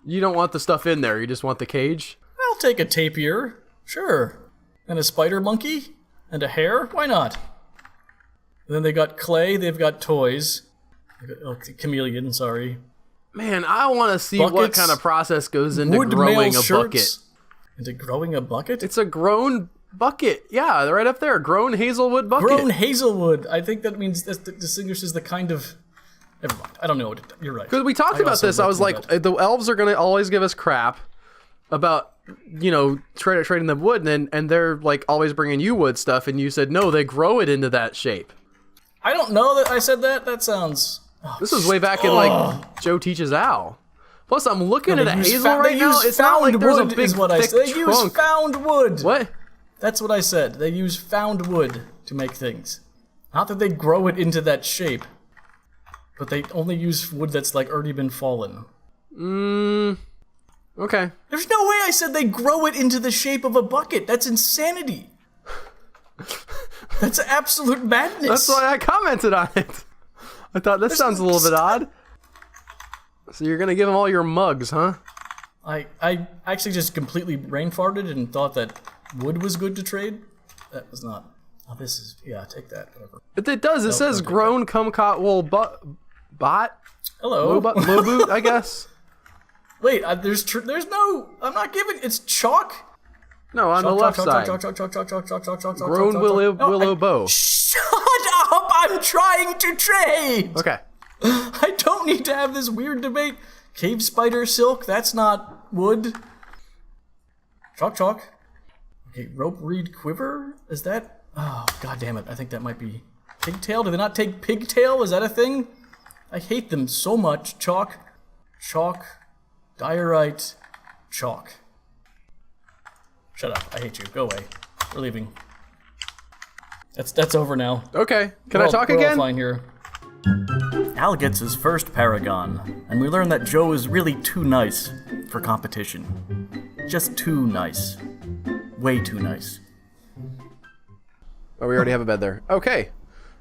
You don't want the stuff in there. You just want the cage. I'll take a tapir, sure. And a spider monkey? And a hare? Why not? And then they got clay, they've got toys. Chameleon, sorry. Man, I want to see Buckets, what kind of process goes into growing a bucket. Into growing a bucket? It's a grown bucket. Yeah, they're right up there. Grown hazelwood bucket. Grown hazelwood. I think that means that distinguishes the kind of... Never mind. I don't know. You're right. Because we talked about this. I was like, the elves are going to always give us crap about, you know, trading them wood, and they're, like, always bringing you wood stuff, and you said, no, they grow it into that shape. I don't know that I said that. That sounds... Oh, this was way back in, like, Joe Teaches Al. Plus, I'm looking at a hazel right now. It's not like there's a big, thick They use found wood. What? That's what I said. They use found wood to make things. Not that they grow it into that shape. But they only use wood that's, like, already been fallen. Okay. There's no way I said they grow it into the shape of a bucket. That's insanity. That's absolute madness. That's why I commented on it. I thought this sounds a little bit odd. So you're gonna give them all your mugs, huh? I actually just completely brain farted and thought that wood was good to trade. That was not. Oh, this is... Yeah, take that. Whatever. It does. It says grown kumquat wool bot. Hello. Low boot, I guess. Wait, there's no... I'm not giving... It's chalk? No, on the left side. Grown willow bow. Shut up! I'm trying to trade! Okay. I don't need to have this weird debate. Cave spider silk, that's not wood. Chalk, chalk. Okay, rope, reed, quiver? Is that... Oh, god damn it. I think that might be... Pigtail? Do they not take pigtail? Is that a thing? I hate them so much. Chalk, chalk, diorite, chalk. Shut up. I hate you. Go away. We're leaving. That's over now. Okay. Can I talk we're again? All fine here. Al gets his first Paragon, and we learn that Joe is really too nice for competition. Just too nice. Way too nice. Oh, we already have a bed there. Okay.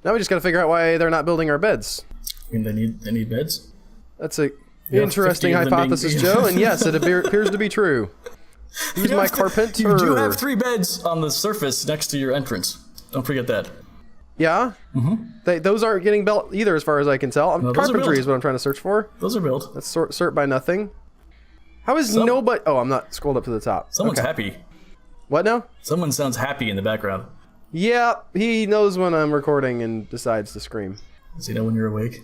Now we just gotta figure out why they're not building our beds. I mean, they need beds? That's a interesting hypothesis, Joe, and yes, it appears to be true. Who's my carpenter? You do have 3 beds on the surface next to your entrance. Don't forget that. Yeah? Mm-hmm. Those aren't getting built either, as far as I can tell. Carpentry is what I'm trying to search for. Those are built. Let's sort by nothing. How is nobody... Oh, I'm not scrolled up to the top. Someone's happy. What now? Someone sounds happy in the background. Yeah, he knows when I'm recording and decides to scream. Does he know when you're awake?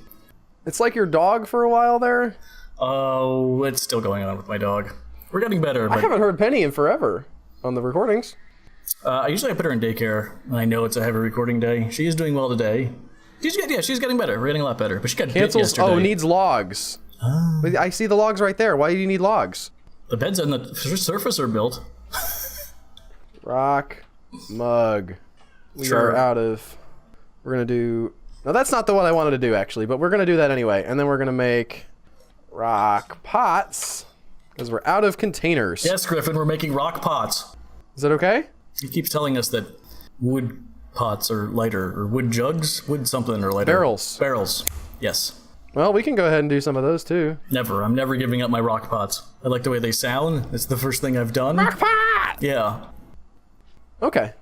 It's like your dog for a while there. Oh, it's still going on with my dog. We're getting better. But I haven't heard Penny in forever on the recordings. I usually put her in daycare when I know it's a heavy recording day. She is doing well today. She's getting better. We're getting a lot better. But she got bit yesterday. Oh, needs logs. But I see the logs right there. Why do you need logs? The beds on the surface are built. Rock, mug. We are out of... We're going to do... No, that's not the one I wanted to do, actually. But we're going to do that anyway. And then we're going to make rock pots. Because we're out of containers. Yes, Griffin, we're making rock pots. Is that okay? He keeps telling us that wood pots are lighter. Or wood jugs? Wood something or lighter. Barrels. Barrels. Yes. Well, we can go ahead and do some of those, too. Never. I'm never giving up my rock pots. I like the way they sound. It's the first thing I've done. Rock pot! Yeah. Okay.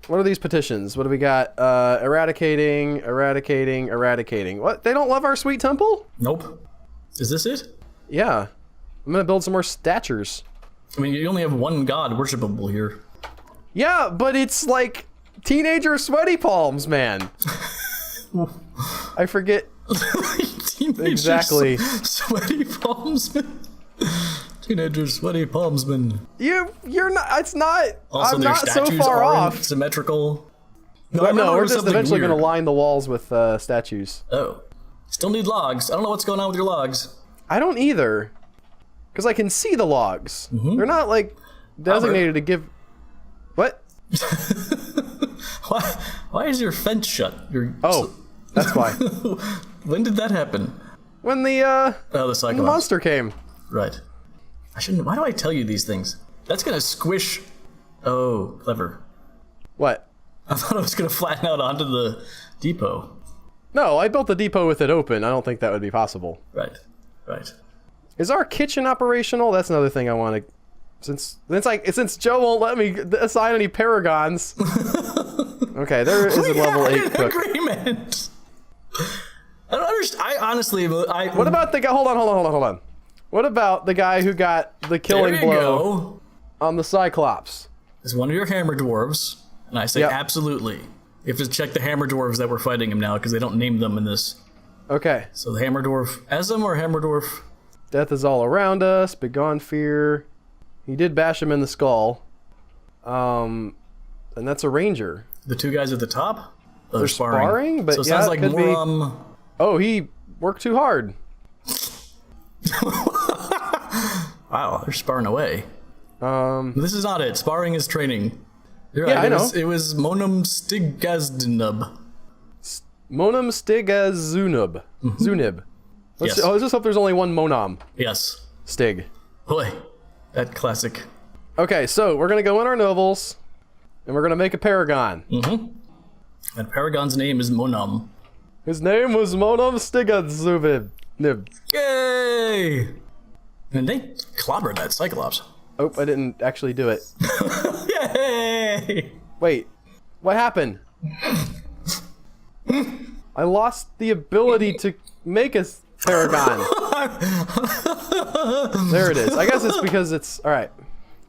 What are these petitions? What do we got? Eradicating. What? They don't love our sweet temple? Nope. Is this it? Yeah. I'm gonna build some more statues. I mean, you only have one god worshipable here. Yeah, but it's like teenager sweaty palms, man. I forget exactly. Sweaty palmsman. Teenager sweaty palmsman. You're not. It's not. Also, I'm their not so statues far aren't off. symmetrical. No, we're just eventually going to line the walls with statues. Oh. Still need logs. I don't know what's going on with your logs. I don't either. Because I can see the logs. They're not, like, designated to give... What? Why is your fence shut? That's why. When did that happen? When the Cyclops. monster came. Right. Why do I tell you these things? That's going to squish... Oh, clever. What? I thought I was going to flatten out onto the depot. No, I built the depot with it open. I don't think that would be possible. Right. Is our kitchen operational? That's another thing I want to... Since Joe won't let me assign any paragons. Okay, there is a level 8 cook. Agreement. I don't understand. I honestly... What about the guy... Hold on. What about the guy who got the killing blow on the Cyclops? Is one of your hammer dwarves, and I say absolutely. You have to check the hammer dwarves that were fighting him now, because they don't name them in this. Okay. So the hammer dwarf... Asm or hammer dwarf? Death is all around us. Begone fear. He did bash him in the skull. And that's a ranger. The 2 guys at the top? Oh, they're sparring? But so it sounds like more... Oh, he worked too hard. Wow, they're sparring away. This is not it. Sparring is training. You're right. I know. It was Monum Stigazdnub. Monum Stigazunub. Zunib. Let's just hope there's only one Monam. Yes. Stig. Boy, that classic. Okay, so we're going to go in our novels, and we're going to make a Paragon. And Paragon's name is Monum. His name was Monum Stigazunib. Yay! And they clobbered that Cyclops. Oh, I didn't actually do it. Yay! Wait, what happened? I lost the ability to make a Paragon. There it is. I guess it's because it's... Alright.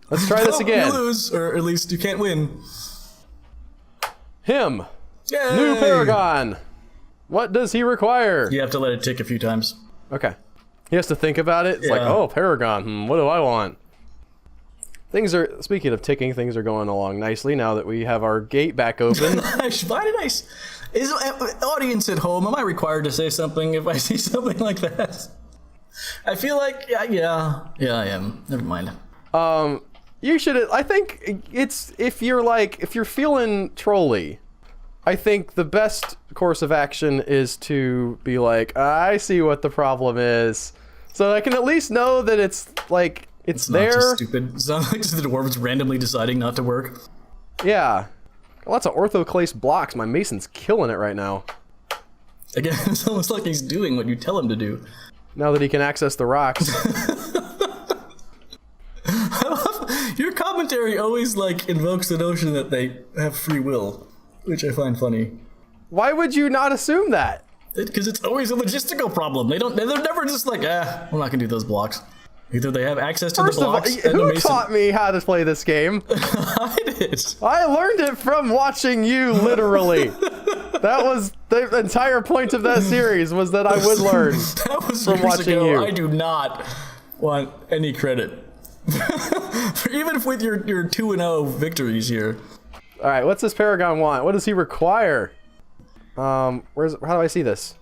Let's try this again. You lose, or at least you can't win. Him. Yay! New Paragon. What does he require? You have to let it tick a few times. Okay. He has to think about it. It's like, oh, Paragon. What do I want? Things are, speaking of ticking, things are going along nicely now that we have our gate back open. Why did I... Is audience at home, am I required to say something if I see something like that? I feel like, yeah, I am. Never mind. You should, I think it's, if you're feeling trolly, I think the best course of action is to be like, I see what the problem is. So I can at least know that it's like, it's there. Not just stupid. It's not like the dwarves randomly deciding not to work. Yeah. Lots of orthoclase blocks. My mason's killing it right now. Again, it's almost like he's doing what you tell him to do. Now that he can access the rocks. Your commentary always like invokes the notion that they have free will, which I find funny. Why would you not assume that? Because it's always a logistical problem. They're never just like, we're not gonna do those blocks. Either they have access to First the blocks. of all, who taught me how to play this game? I did. I learned it from watching you, literally. That was the entire point of that series, was that I would learn that was from years watching ago. you. I do not want any credit. Even with your 2-0 victories here. All right, what's this Paragon want? What does he require? How do I see this?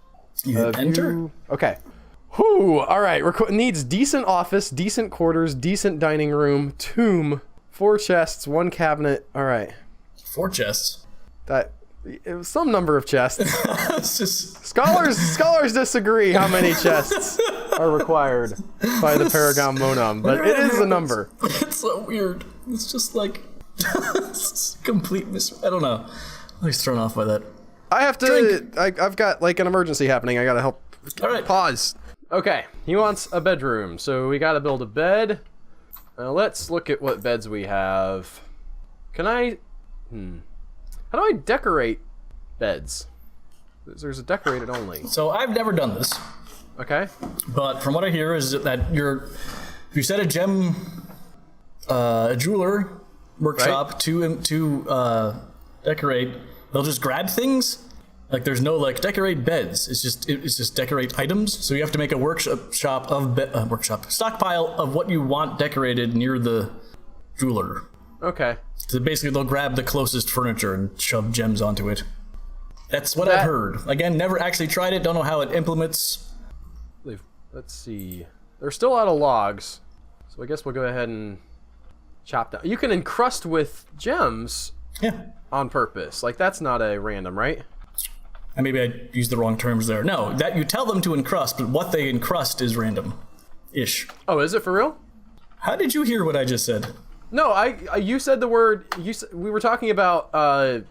You enter? Okay. Whew, all right, needs decent office, decent quarters, decent dining room, tomb, 4 chests, 1 cabinet. All right. 4 chests. It was some number of chests. It's just... Scholars disagree how many chests are required by the Paragon Monum, but it is a number. It's so weird. It's just like complete I don't know. I was thrown off by that. I have to. I've got like an emergency happening. I gotta help. All right. Pause. Okay, he wants a bedroom, so we gotta build a bed. Now let's look at what beds we have. Can I? How do I decorate beds? There's a decorated only. So I've never done this. Okay. But from what I hear is that if you set a jeweler workshop to decorate, they'll just grab things. Like there's no like decorate beds. It's just decorate items. So you have to make a stockpile of what you want decorated near the jeweler. Okay. So basically they'll grab the closest furniture and shove gems onto it. That's what I've heard. Again, never actually tried it. Don't know how it implements. Let's see. They're still out of logs, so I guess we'll go ahead and chop down. You can encrust with gems. Yeah. On purpose. Like that's not a random, right? And maybe I used the wrong terms there. No, that you tell them to encrust, but what they encrust is random-ish. Oh, is it for real? How did you hear what I just said? No, you said the word. We were talking about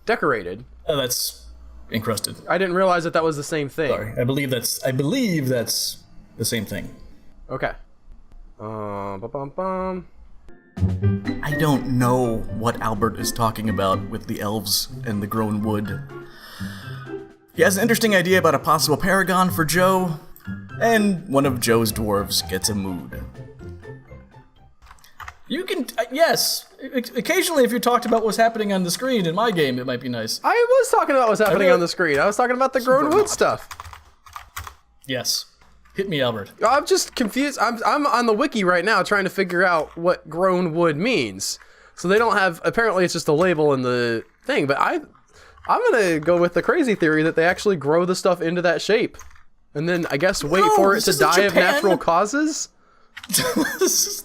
decorated. Oh, that's encrusted. I didn't realize that was the same thing. Sorry, I believe that's the same thing. Okay. I don't know what Albert is talking about with the elves and the grown wood. He has an interesting idea about a possible paragon for Joe, and one of Joe's dwarves gets a mood. You can, yes, occasionally if you talked about what's happening on the screen in my game, it might be nice. I was talking about what's happening on the screen. I was talking about the grown wood stuff. Yes. Hit me, Albert. I'm just confused. I'm on the wiki right now trying to figure out what grown wood means. So they don't have, apparently it's just a label in the thing, but I'm gonna go with the crazy theory that they actually grow the stuff into that shape. And then I guess wait for it to die of natural causes?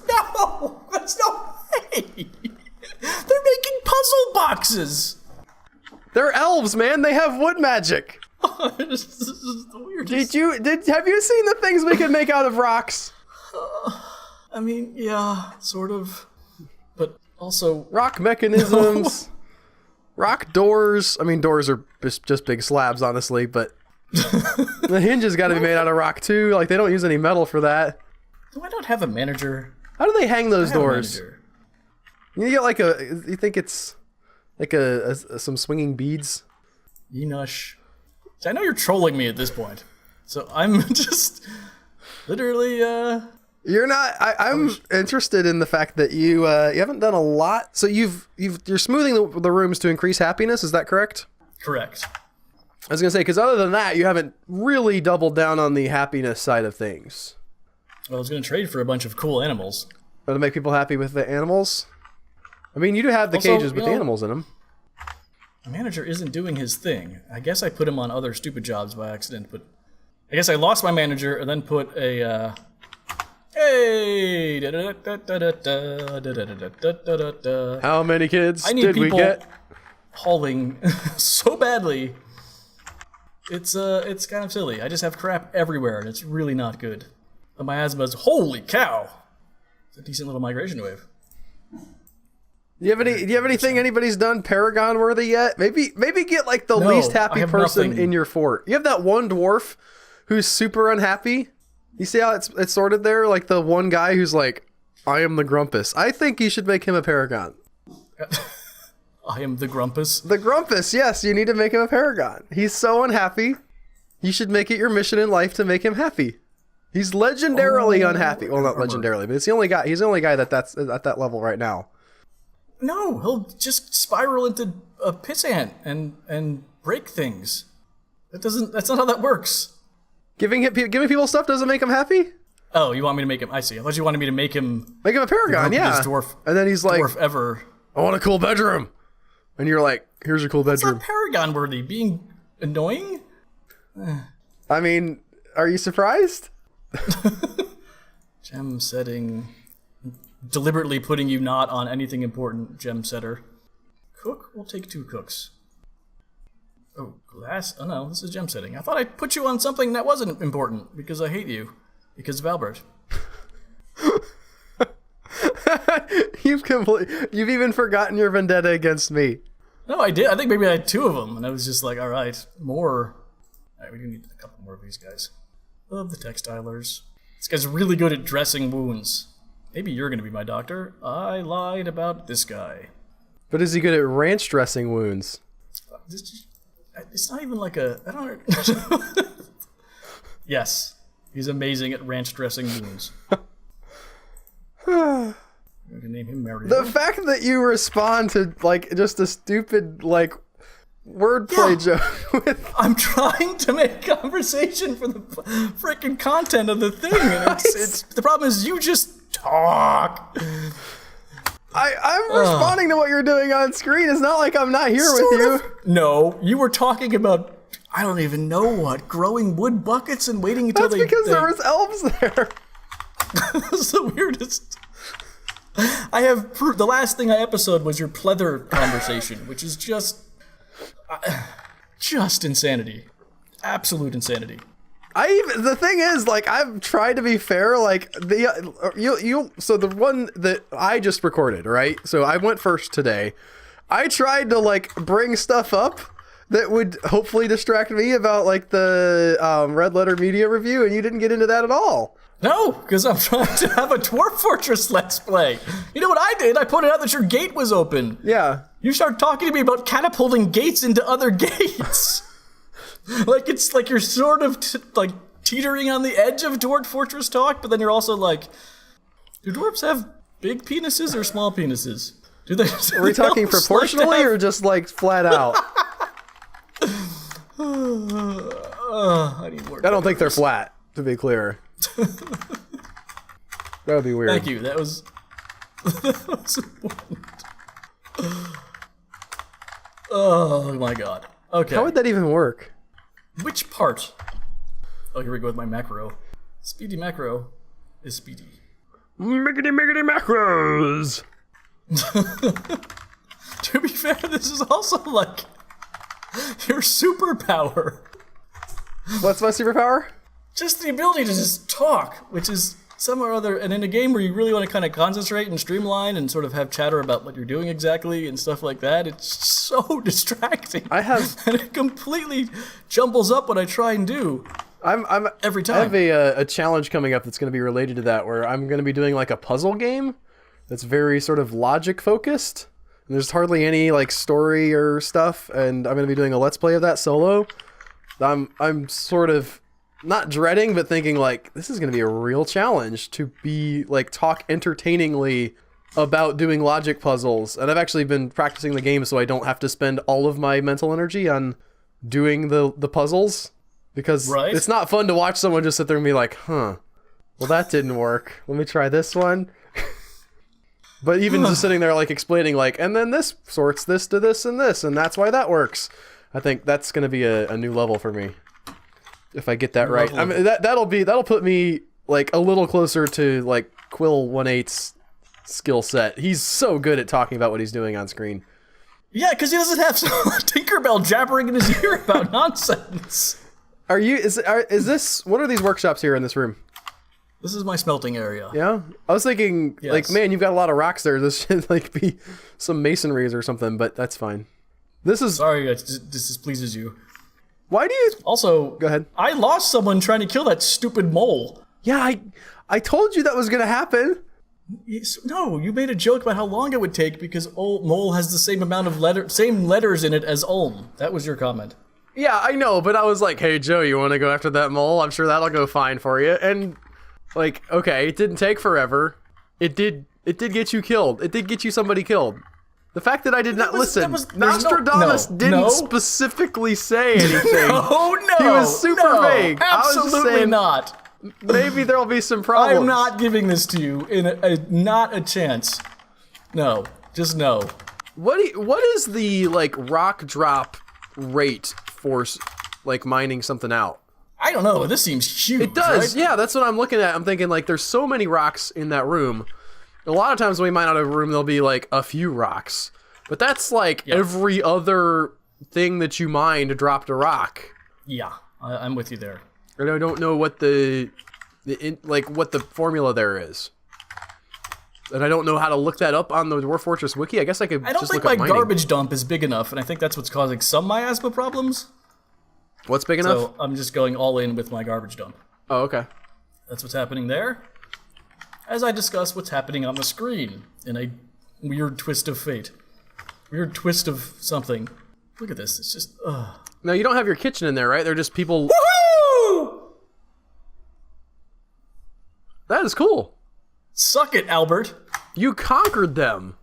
No, that's no way. They're making puzzle boxes. They're elves, man. They have wood magic. This is the weirdest. Have you seen the things we can make out of rocks? I mean, yeah, sort of. But also... Rock mechanisms. Rock doors. I mean, doors are just big slabs, honestly, but... the hinges got to be made out of rock, too. Like, they don't use any metal for that. Do I not have a manager? How do they hang those doors? You get like you think it's like some swinging beads? Enosh. I know you're trolling me at this point. So I'm just literally, You're not, I'm interested in the fact that you haven't done a lot. So you're smoothing the rooms to increase happiness, is that correct? Correct. I was gonna say, because other than that, you haven't really doubled down on the happiness side of things. Well, I was going to trade for a bunch of cool animals. to make people happy with the animals. I mean, you do have the Also, cages with the animals in them. The manager isn't doing his thing. I guess I put him on other stupid jobs by accident, but I guess I lost my manager and then put a hey. How many kids I need did we people get? hauling so badly. It's kind of silly. I just have crap everywhere, and it's really not good. The miasmas, holy cow! It's a decent little migration wave. Do you have anything anybody's done Paragon worthy yet? Maybe get like the least happy person in your fort. You have that one dwarf who's super unhappy. You see how it's sorted there? Like the one guy who's like, I am the Grumpus. I think you should make him a Paragon. I am the Grumpus. The Grumpus, yes, you need to make him a Paragon. He's so unhappy. You should make it your mission in life to make him happy. He's legendarily unhappy. Well, not legendarily, but it's the only guy. He's the only guy that's at that level right now. No, he'll just spiral into a piss ant and break things. That's not how that works. Giving people stuff doesn't make him happy? Oh, you want me to make him? I see. I thought you wanted me to make him a Paragon, yeah. Dwarf, and then he's like, dwarf ever. I want a cool bedroom. And you're like, here's your cool bedroom. It's not Paragon worthy. Being annoying? I mean, are you surprised? Gem setting. Deliberately putting you not on anything important, gem setter. Cook? We'll take 2 cooks. Oh, glass? Oh no, this is gem setting. I thought I'd put you on something that wasn't important because I hate you. Because of Albert. You've even forgotten your vendetta against me. No, I did. I think maybe I had 2 of them, and I was just like, all right, more. All right, we do need a couple more of these guys. Love the textilers. This guy's really good at dressing wounds. Maybe you're going to be my doctor. I lied about this guy. But is he good at ranch dressing wounds? It's not even like a... I don't... Yes. He's amazing at ranch dressing wounds. I'm going to name him Mario. The fact that you respond to, like, just a stupid, like, wordplay joke with... I'm trying to make conversation for the freaking content of the thing. And it's the problem is you just talk. I'm responding to what you're doing on screen. It's not like I'm not here with you. No, you were talking about, I don't even know what, growing wood buckets and waiting until That's because there was elves there. That's the weirdest. I have proof. The last thing I episode was your pleather conversation, which is just insanity. Absolute insanity. The thing is, like, I've tried to be fair. Like so the one that I just recorded, right? So I went first today. I tried to like bring stuff up that would hopefully distract me about like the Red Letter Media review, and you didn't get into that at all. No, because I'm trying to have a Dwarf Fortress Let's Play. You know what I did? I pointed out that your gate was open. Yeah. You start talking to me about catapulting gates into other gates. Like, it's like you're sort of teetering on the edge of Dwarf Fortress talk, but then you're also like, do dwarves have big penises or small penises? Do they? Are we talking proportionally or just like flat out? I need more. I don't think they're flat, to be clear. That would be weird. Thank you. That was important. Oh my god. Okay. How would that even work? Which part? Oh, here we go with my macro. Speedy macro is speedy. Miggity macros! To be fair, this is also like your superpower. What's my superpower? Just the ability to just talk, which is some or other, and in a game where you really want to kind of concentrate and streamline and sort of have chatter about what you're doing exactly and stuff like that, it's so distracting. And it completely jumbles up what I try and do. I'm every time. I have a challenge coming up that's going to be related to that, where I'm going to be doing like a puzzle game that's very sort of logic focused. And there's hardly any like story or stuff, and I'm going to be doing a let's play of that solo. I'm sort of not dreading, but thinking like, this is going to be a real challenge to be like talk entertainingly about doing logic puzzles. And I've actually been practicing the game so I don't have to spend all of my mental energy on doing the puzzles, because it's not fun to watch someone just sit there and be like, well, that didn't work. Let me try this one. But even just sitting there, like, explaining, like, and then this sorts this to this, and that's why that works. I think that's going to be a new level for me. If I get that right. I mean, that'll put me, like, a little closer to, like, Quill 1/8's skill set. He's so good at talking about what he's doing on screen. Yeah, because he doesn't have Tinkerbell jabbering in his ear about nonsense. Is this, what are these workshops here in this room? This is my smelting area. Yeah? I was thinking, Yes. like, man, you've got a lot of rocks there. This should, like, be some masonries or something, but that's fine. This is... Sorry, this displeases you. Why do you... Also, Go ahead. I lost someone trying to kill that stupid mole. Yeah, I told you that was going to happen. No, you made a joke about how long it would take because mole has the same amount of same letters in it as Ulm. That was your comment. Yeah, I know, but I was like, hey, Joe, you want to go after that mole? I'm sure that'll go fine for you. And, like, okay, it didn't take forever. It did get you killed. It did get you somebody killed. The fact that I did not listen. Nostradamus didn't specifically say anything. No. He was super vague. Absolutely I was just saying, not. Maybe there'll be some problems. I'm not giving this to you in not a chance. No, just no. What is the, like, rock drop rate for, like, mining something out? I don't know. This seems huge. It does. Right? Yeah, that's what I'm looking at. I'm thinking, like, there's so many rocks in that room. A lot of times when we mine out a room, there'll be, like, a few rocks. But that's, like, every other thing that you mined dropped a rock. Yeah, I'm with you there. And I don't know what what the formula there is. And I don't know how to look that up on the Dwarf Fortress wiki. I guess I could I don't just think look my up mining. garbage dump is big enough, and I think that's what's causing some miasma problems. What's big enough? So I'm just going all in with my garbage dump. Oh, okay. That's what's happening there. As I discuss what's happening on the screen in a weird twist of fate. Weird twist of something. Look at this. It's just, Now, you don't have your kitchen in there, right? They're just people... Woohoo! That is cool. Suck it, Albert. You conquered them.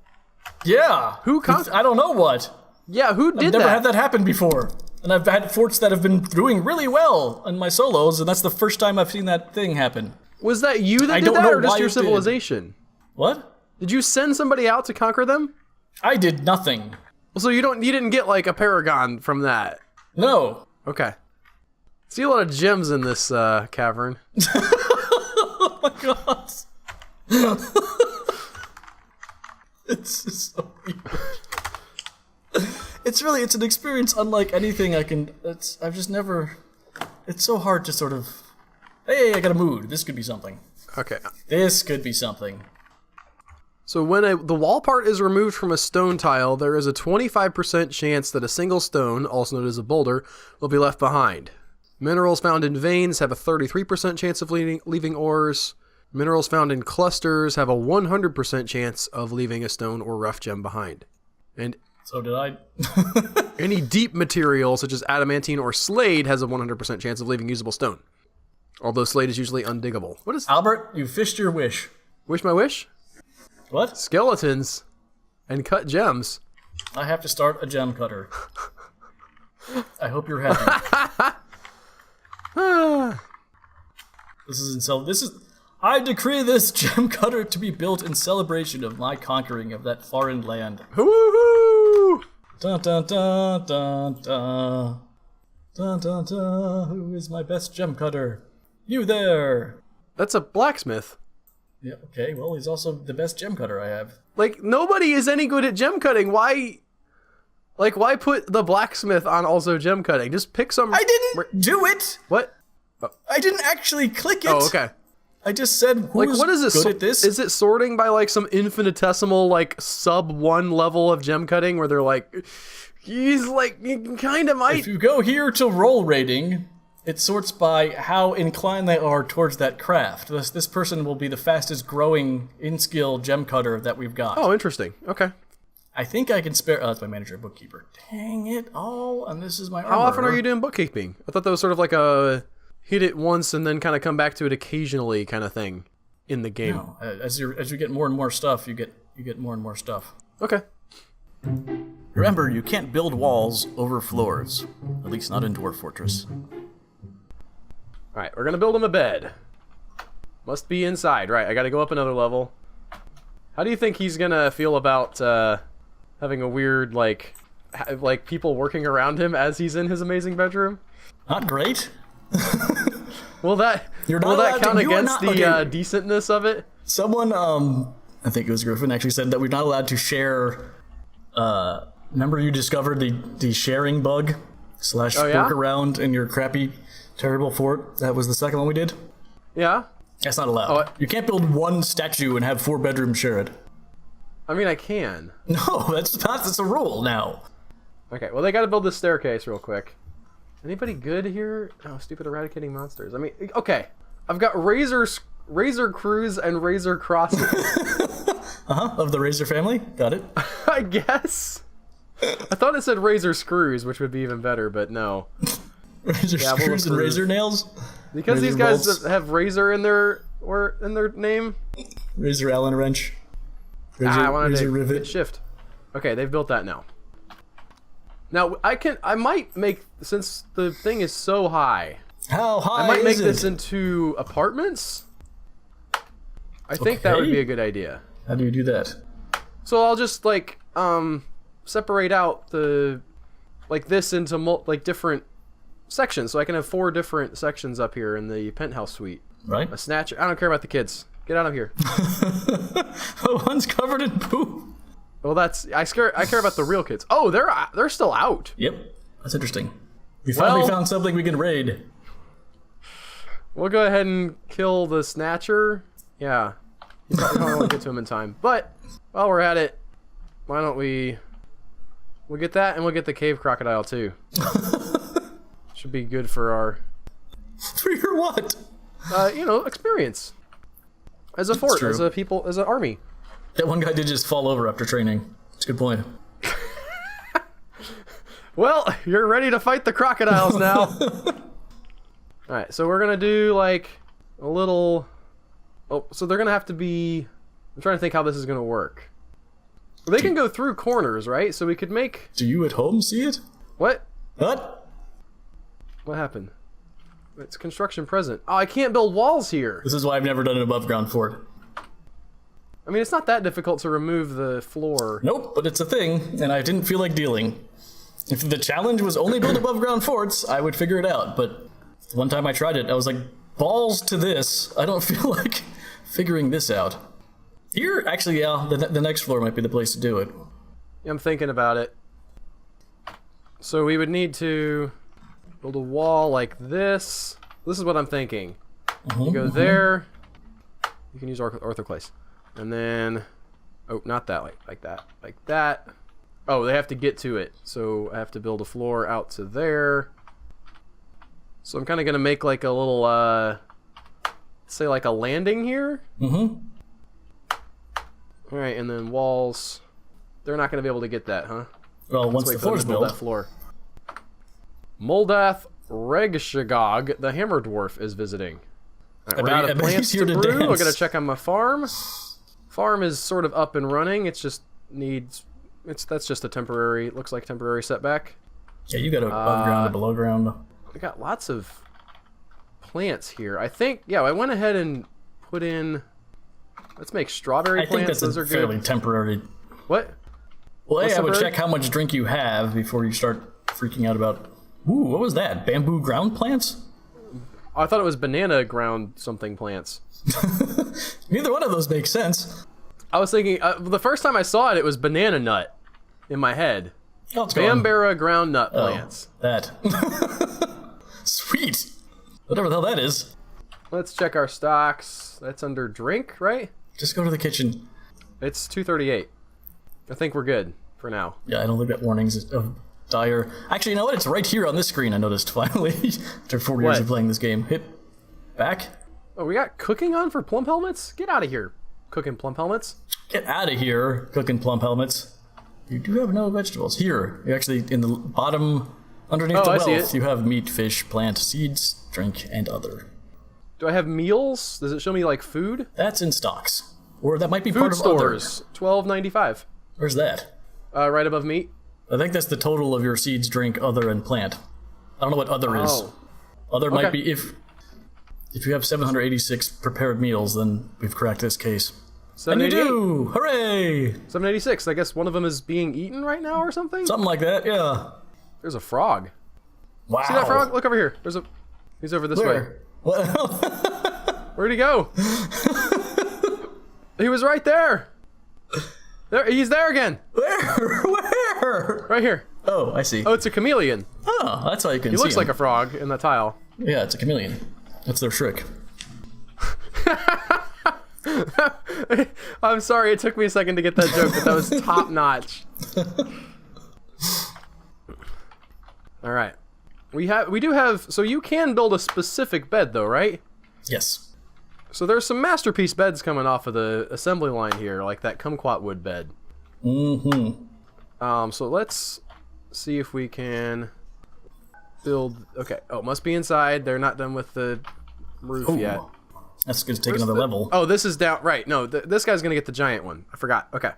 Yeah. Who conquered? I don't know what. Yeah, who did I've never that? had that happen before. And I've had forts that have been doing really well in my solos, and that's the first time I've seen that thing happen. Was that you that I did don't that, know or just why your it did. civilization? What? Did you send somebody out to conquer them? I did nothing. So you didn't get, like, a Paragon from that? No. Okay. See a lot of gems in this cavern. Oh my god. It's just so weird. It's an experience unlike anything I've just never, it's so hard to sort of, hey, I got a mood. This could be something. Okay. This could be something. So when the wall part is removed from a stone tile, there is a 25% chance that a single stone, also known as a boulder, will be left behind. Minerals found in veins have a 33% chance of leaving ores. Minerals found in clusters have a 100% chance of leaving a stone or rough gem behind. And So did I. any deep material, such as adamantine or slate, has a 100% chance of leaving usable stone. Although slate is usually undiggable. What is... Albert, you fished your wish. Wish my wish? What? Skeletons. And cut gems. I have to start a gem cutter. I hope you're happy. I decree this gem cutter to be built in celebration of my conquering of that foreign land. Woohoo! Dun dun dun dun dun. Dun dun dun. Who is my best gem cutter? You there. That's a blacksmith. Yeah, okay, well, he's also the best gem cutter I have. Like, nobody is any good at gem cutting. Why put the blacksmith on also gem cutting? Just pick some... I didn't do it! What? I didn't actually click it! Oh, okay. I just said, Like, who's what is good at this? Is it sorting by, like, some infinitesimal, like, sub-1 level of gem cutting where they're like, he's, like, you kind of might... If you go here to roll rating, it sorts by how inclined they are towards that craft. This person will be the fastest growing in-skill gem cutter that we've got. Oh, interesting. Okay. I think I can spare... Oh, that's my manager bookkeeper. Dang it all, and this is my How often are you doing bookkeeping? I thought that was sort of like a hit it once and then kind of come back to it occasionally kind of thing in the game. No, as you get more and more stuff, you get more and more stuff. Okay. Remember, you can't build walls over floors. At least not in Dwarf Fortress. Alright, we're gonna build him a bed. Must be inside. Right, I gotta go up another level. How do you think he's gonna feel about having a weird like people working around him as he's in his amazing bedroom? Not great. Will that count against the decentness of it? Someone, I think it was Griffin, actually said that we're not allowed to share. Remember you discovered the sharing bug / workaround in your crappy, terrible fort? That was the second one we did? Yeah. That's not allowed. You can't build one statue and have 4 bedrooms shared. I mean, I can. No, that's a rule now. Okay, well, they gotta build this staircase real quick. Anybody good here? Oh, stupid eradicating monsters. I mean, okay. I've got Razor Cruise and Razor Crossing. Of the Razor family? Got it. I guess. I thought it said Razor Screws, which would be even better, but no. Razor Screws and Razor Nails? Because these guys have Razor in their name. Razor Allen Wrench. I wanted Razor to Rivet. Shift. Okay, they've built that now. Now I might make, since the thing is so high. How high? I might make this into apartments. I think that would be a good idea. How do you do that? So I'll just like separate out this into different sections, so I can have 4 different sections up here in the penthouse suite. Right. A snatcher. I don't care about the kids. Get out of here. One's covered in poop. Well, I care about the real kids. Oh, they're still out. Yep. That's interesting. We finally found something we can raid. We'll go ahead and kill the snatcher. Yeah. You probably won't get to him in time. But while we're at it, why don't we'll get that, and we'll get the cave crocodile too. Should be good for our... For your what? Experience. As a fort, as a people, as an army. That one guy did just fall over after training. That's a good point. Well, you're ready to fight the crocodiles now. Alright, so we're going to do like a little... Oh, so they're going to have to be... I'm trying to think how this is going to work. They can go through corners, right? So we could make... Do you at home see it? What? What? What happened? It's construction present. Oh, I can't build walls here. This is why I've never done an above ground fort. I mean, it's not that difficult to remove the floor. Nope, but it's a thing, and I didn't feel like dealing. If the challenge was only build above ground forts, I would figure it out, but one time I tried it, I was like, balls to this. I don't feel like figuring this out. Here, actually, yeah, the next floor might be the place to do it. I'm thinking about it. So we would need to build a wall like this. This is what I'm thinking. You go there. You can use orthoclase. And then... Oh, not that. Like that. Like that. Oh, they have to get to it. So I have to build a floor out to there. So I'm kind of going to make like a little... say like a landing here. Alright, and then walls. They're not going to be able to get that, huh? Well, once the floor's built. That floor. Moldath Regshagog, the Hammer Dwarf, is visiting. Right, we're out of plants to brew. We're going to check on my farm. Farm is sort of up and running. It just needs... That's just a temporary... Looks like temporary setback. Yeah, you got above ground and below ground. We got lots of plants here. I think... Yeah, I went ahead and put in... Let's make strawberry plants. I think that's Those are fairly good. Temporary. What? Well, I would check how much drink you have before you start freaking out about... Ooh, what was that? Bamboo ground plants? I thought it was banana ground something plants. Neither one of those makes sense. I was thinking... the first time I saw it, it was banana nut in my head. Oh, it's gone. Bambara ground nut plants. That. Sweet. Whatever the hell that is. Let's check our stocks. That's under drink, right? Just go to the kitchen. It's 238. I think we're good for now. Yeah, I don't look at warnings of dire. Actually, you know what? It's right here on this screen, I noticed, finally. After 4 years of playing this game. Hit back. Oh, we got cooking on for plump helmets? Get out of here, cooking plump helmets. Get out of here, cooking plump helmets. You do have no vegetables. Here, you actually, in the bottom, underneath the wealth, you have meat, fish, plant, seeds, drink, and other. Do I have meals? Does it show me, like, food? That's in stocks. Or that might be food part of stores, $12.95. Where's that? Right above meat. I think that's the total of your seeds, drink, other, and plant. I don't know what other is. Other might be if you have 786 prepared meals, then we've cracked this case. And you 788. do! Hooray! 786. I guess one of them is being eaten right now or something? Something like that, yeah. There's a frog. Wow. See that frog? Look over here. He's over this way. Where? What? Where'd he go? He was right there. There, he's there again. Where? Right here. Oh, I see. Oh, it's a chameleon. Oh, that's how you can see He looks him. like a frog in the tile. Yeah, it's a chameleon. That's their trick. I'm sorry, it took me a second to get that joke, but that was top notch. All right. We do have, so you can build a specific bed though, right? Yes. So there's some masterpiece beds coming off of the assembly line here, like that kumquat wood bed. Mm-hmm. So let's see if we can build. Okay. Oh, it must be inside. They're not done with the roof yet. That's going to take another level. Oh, this is down. Right. No, this guy's gonna get the giant one. I forgot. Okay.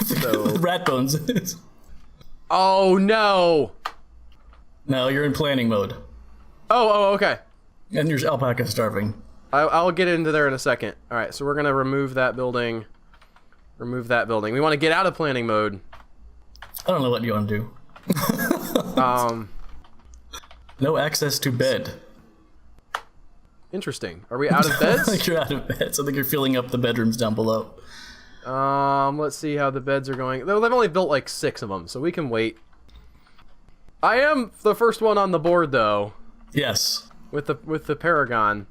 So... rat bones. Oh no. No, you're in planning mode. Oh, okay. And your alpaca's starving. I'll get into there in a second. All right, so we're gonna remove that building. Remove that building. We want to get out of planning mode. I don't know what you want to do. No access to bed. Interesting. Are we out of beds? I think you're out of beds. I think you're filling up the bedrooms down below. Let's see how the beds are going. They've only built like 6 of them, so we can wait. I am the first one on the board though. Yes. With the Paragon.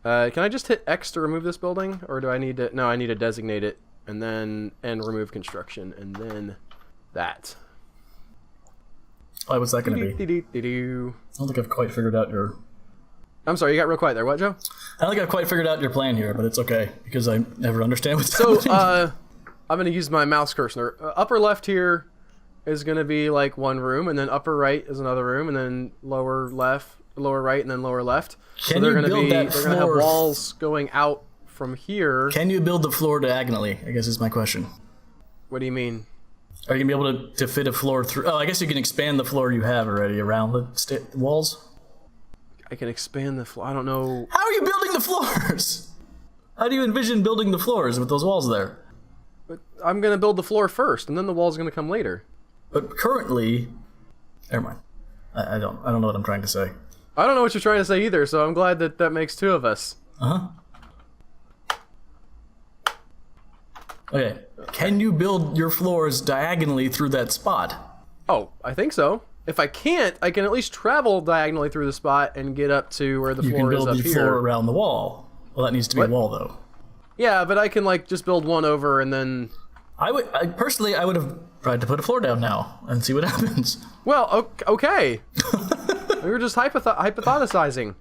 Can I just hit X to remove this building, or do I need to? No, I need to designate it and then remove construction and then that. Why was that going to be? I don't think I've quite figured out your... I'm sorry, you got real quiet there. What, Joe? I don't think I've quite figured out your plan here, but it's okay, because I never understand what's So, happening. I'm going to use my mouse cursor. Upper left here is going to be like one room, and then upper right is another room, and then lower right, and then lower left. Can you build that they're going to have floor... walls going out from here. Can you build the floor diagonally, I guess is my question. What do you mean? Are you going to be able to fit a floor through... Oh, I guess you can expand the floor you have already around the walls? I can expand the floor. I don't know. How are you building the floors? How do you envision building the floors with those walls there? But I'm going to build the floor first, and then the wall's going to come later. But currently... Never mind. I don't know what I'm trying to say. I don't know what you're trying to say either, so I'm glad that makes 2 of us. Uh-huh. Okay. Can you build your floors diagonally through that spot? Oh, I think so. If I can't, I can at least travel diagonally through the spot and get up to where the floor is up here. You can build the floor around the wall. Well, that needs to be a wall, though. Yeah, but I can like just build one over and then... Personally, I would have tried to put a floor down now and see what happens. Well, okay. We were just hypothesizing.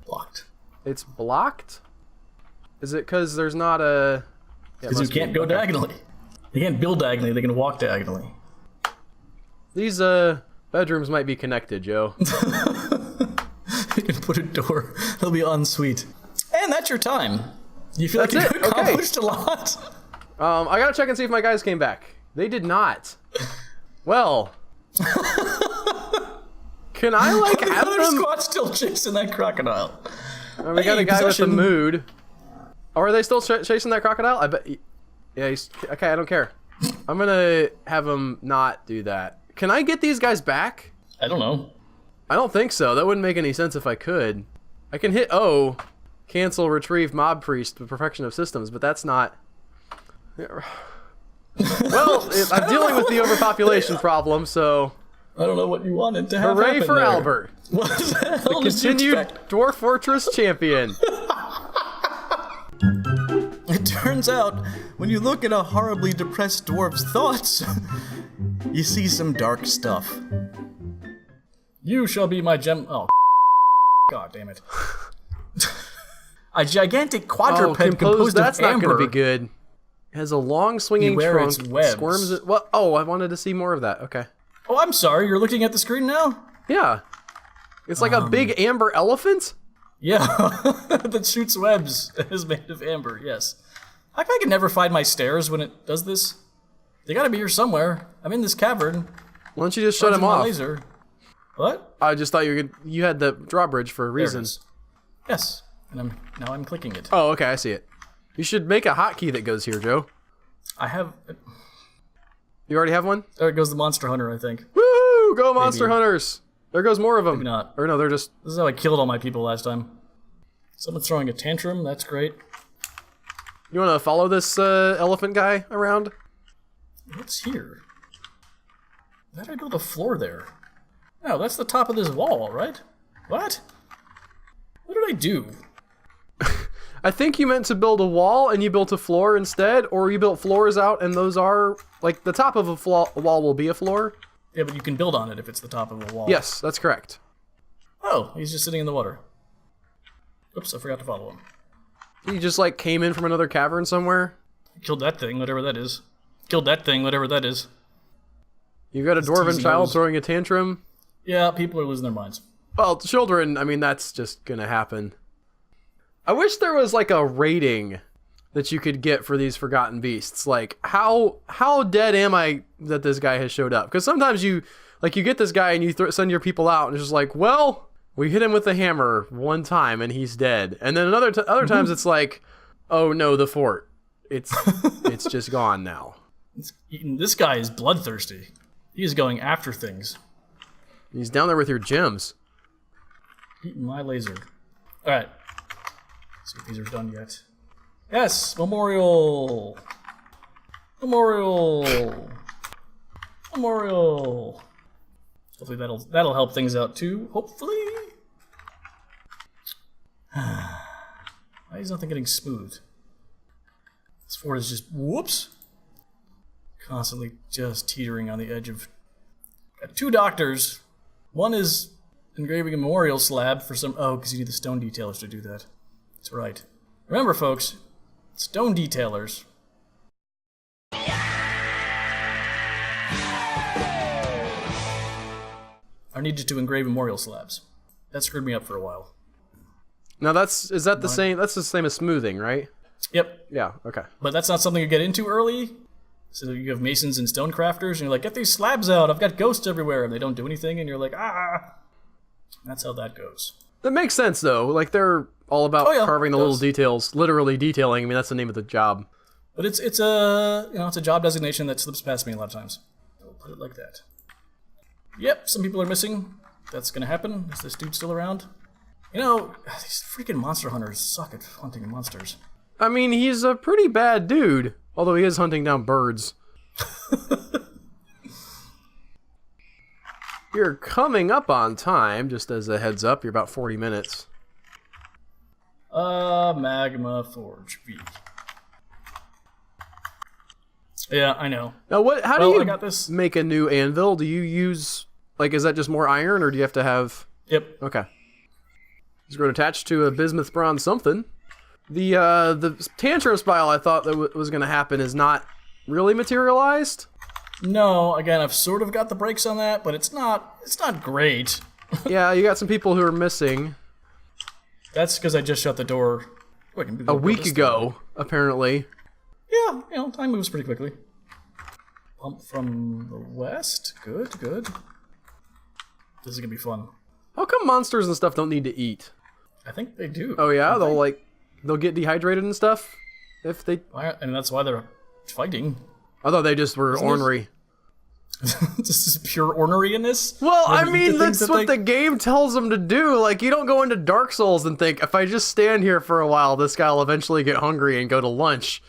Blocked. It's blocked? Is it because there's not a... Because you can't go diagonally. They can't build diagonally, they can walk diagonally. These bedrooms might be connected, Joe. You can put a door. It'll be ensuite. And that's your time. You feel like That's you it? accomplished a lot? I gotta check and see if my guys came back. They did not. Well... Can I, like, have them... squad still chasing that crocodile. We got a guy with a mood. Oh, are they still chasing that crocodile? I bet... Yeah, he's... Okay, I don't care. I'm gonna have him not do that. Can I get these guys back? I don't know. I don't think so. That wouldn't make any sense if I could. I can hit O, cancel retrieve mob priest for perfection of systems, but that's not... Well, I'm dealing with the overpopulation problem, so... I don't know what you wanted to have Hooray happen for there. Albert. What the hell did you Continued expect? Dwarf Fortress champion. It turns out, when you look at a horribly depressed dwarf's thoughts, you see some dark stuff. You shall be my gem... Oh, God damn it. A gigantic quadruped composed that's of amber. not going to be good. It has a long swinging Beware trunk. its webs. Squirms it. What? Oh, I wanted to see more of that. Okay. Oh, I'm sorry. You're looking at the screen now? Yeah. It's like a big amber elephant? Yeah. That shoots webs. Is made of amber, yes. I can never find my stairs when it does this. They gotta be here somewhere. I'm in this cavern. Why don't you just shut him My off? laser. What? I just thought you had the drawbridge for a There it reason. is. Yes. And now I'm clicking it. Oh, okay, I see it. You should make a hotkey that goes here, Joe. I have... You already have one? There goes the Monster Hunter, I think. Woo! Go Monster Hunters! There goes more of them. Maybe not. Or no, they're just... This is how I killed all my people last time. Someone's throwing a tantrum. That's great. You want to follow this elephant guy around? What's here? How did I build a floor there? No, that's the top of this wall, right? What? What did I do? I think you meant to build a wall and you built a floor instead, or you built floors out and those are... Like, the top of a wall will be a floor. Yeah, but you can build on it if it's the top of a wall. Yes, that's correct. Oh, he's just sitting in the water. Oops, I forgot to follow him. He just, like, came in from another cavern somewhere. Killed that thing, whatever that is. Killed that thing, whatever that is. You've got a dwarven child throwing a tantrum. Yeah, people are losing their minds. Well, children, I mean, that's just gonna happen. I wish there was, like, a rating that you could get for these forgotten beasts. Like, how dead am I that this guy has showed up? Because sometimes you get this guy and you send your people out and it's just like, well, we hit him with a hammer one time and he's dead. And then other times it's like, oh no, the fort. It's just gone now. This guy is bloodthirsty. He is going after things. He's down there with your gems. Eating my laser. Alright. See if these are done yet. Yes! Memorial! Memorial! Memorial! Hopefully that'll help things out too. Hopefully! Why is nothing getting smooth? This fort is just... Whoops! Constantly just teetering on the edge of... Got 2 doctors. One is engraving a memorial slab for some... Oh, because you need the stone detailers to do that. That's right. Remember, folks, stone detailers. I needed to engrave memorial slabs. That screwed me up for a while. Now that's the same as smoothing, right? Yep. Yeah, okay. But that's not something you get into early. So you have masons and stone crafters, and you're like, get these slabs out, I've got ghosts everywhere, and they don't do anything, and you're like, ah. That's how that goes. That makes sense, though. Like, they're all about carving the little details, literally detailing. I mean, that's the name of the job. But it's a job designation that slips past me a lot of times. I'll put it like that. Yep, some people are missing. That's gonna happen. Is this dude still around? You know, these freaking monster hunters suck at hunting monsters. I mean, he's a pretty bad dude, although he is hunting down birds. You're coming up on time, just as a heads up. You're about 40 minutes. Magma Forge V. Yeah, I know. Now, how do you I got this. make a new anvil? Do you use, like, is that just more iron, or do you have to have... Yep. Okay. He's going to attach to a bismuth bronze something. The tantrum spile I thought that was going to happen is not really materialized. No, again, I've sort of got the brakes on that, but it's not great. Yeah, you got some people who are missing. That's because I just shut the door a week ago, apparently. Yeah, time moves pretty quickly. Pump from the west. Good. This is gonna be fun. How come monsters and stuff don't need to eat? I think they do. Oh yeah, they'll get dehydrated and stuff if they. And that's why they're fighting. I thought they just were ornery. This is pure ornery in this? Well, I mean, that's what the game tells them to do. Like, you don't go into Dark Souls and think, if I just stand here for a while, this guy will eventually get hungry and go to lunch.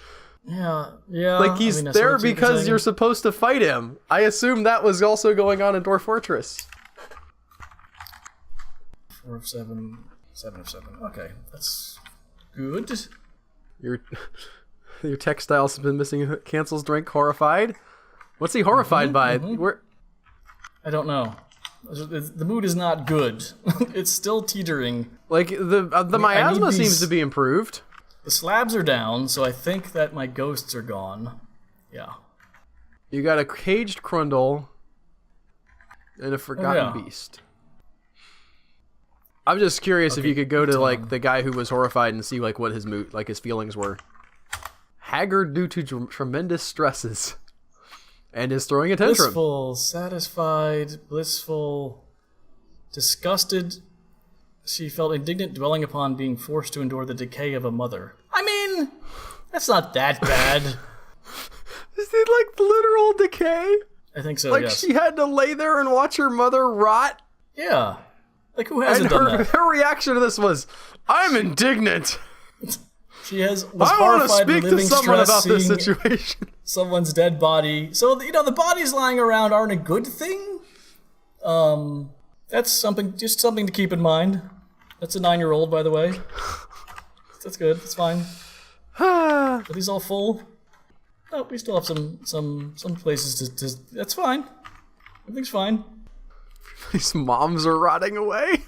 Yeah. Like, he's there because you're supposed to fight him. I assume that was also going on in Dwarf Fortress. 4 of 7, 7 of 7. Okay, that's good. Your textiles have been missing. Cancels drink. Horrified. What's he horrified by? Where? I don't know. The mood is not good. It's still teetering. Like the miasma seems to be improved. The slabs are down, so I think that my ghosts are gone. Yeah. You got a caged Crundle and a forgotten beast. I'm just curious if you could go to like the guy who was horrified and see like what his mood, like his feelings were. Haggard due to tremendous stresses, and is throwing a tantrum. Blissful, satisfied, blissful, disgusted. She felt indignant, dwelling upon being forced to endure the decay of a mother. I mean, That's not that bad. Is it like literal decay? I think so, Like yes. she had to lay there and watch her mother rot? Yeah. Like, who hasn't And done that? her reaction to this was, I'm indignant. She was I want to horrified speak with to living someone stress about this seeing situation. someone's dead body. So, the bodies lying around aren't a good thing. That's just something to keep in mind. That's a 9-year-old, by the way. That's good. That's fine. Are these all full? No, we still have some places to. That's fine. Everything's fine. These moms are rotting away.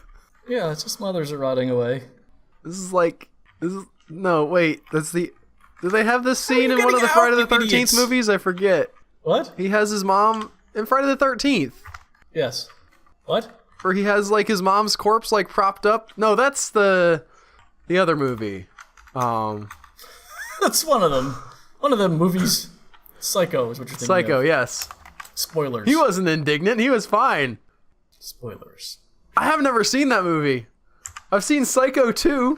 Yeah, it's just mothers are rotting away. No, wait. Do they have this scene you in one of gonna the get Friday out, the you 13th idiots? movies? I forget. What? He has his mom in Friday the 13th. Yes. What? Where he has like his mom's corpse like propped up. No, that's the other movie. That's one of them. One of them movies. Psycho is what you're thinking Psycho, of. yes. Spoilers. He wasn't indignant. He was fine. Spoilers. I have never seen that movie. I've seen Psycho 2.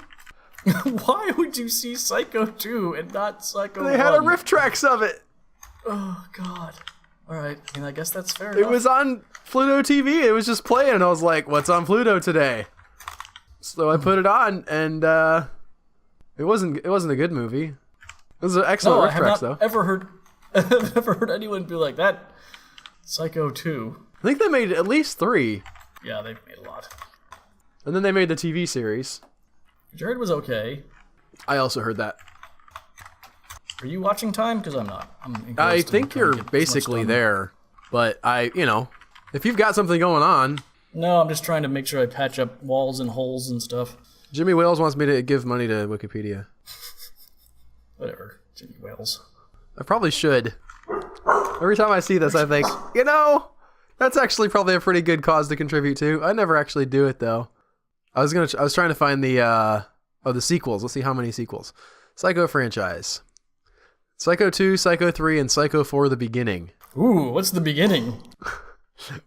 Why would you see Psycho 2 and not Psycho 1? They had a riff tracks of it. Oh, God. Alright, I guess that's fair It enough. was on Pluto TV. It was just playing, and I was like, what's on Pluto today? So I put it on, and it wasn't a good movie. It was an excellent riff tracks, though. I've never heard anyone be like that. Psycho 2. I think they made at least 3. Yeah, they've made a lot. And then they made the TV series. Jared was okay. I also heard that. Are you watching time? Because I'm not. I think you're basically there, but if you've got something going on. No, I'm just trying to make sure I patch up walls and holes and stuff. Jimmy Wales wants me to give money to Wikipedia. Whatever, Jimmy Wales. I probably should. Every time I see this, I think, that's actually probably a pretty good cause to contribute to. I never actually do it though. I was trying to find the sequels. Let's see how many sequels. Psycho franchise. Psycho 2, Psycho 3, and Psycho 4 The Beginning. Ooh, what's the beginning?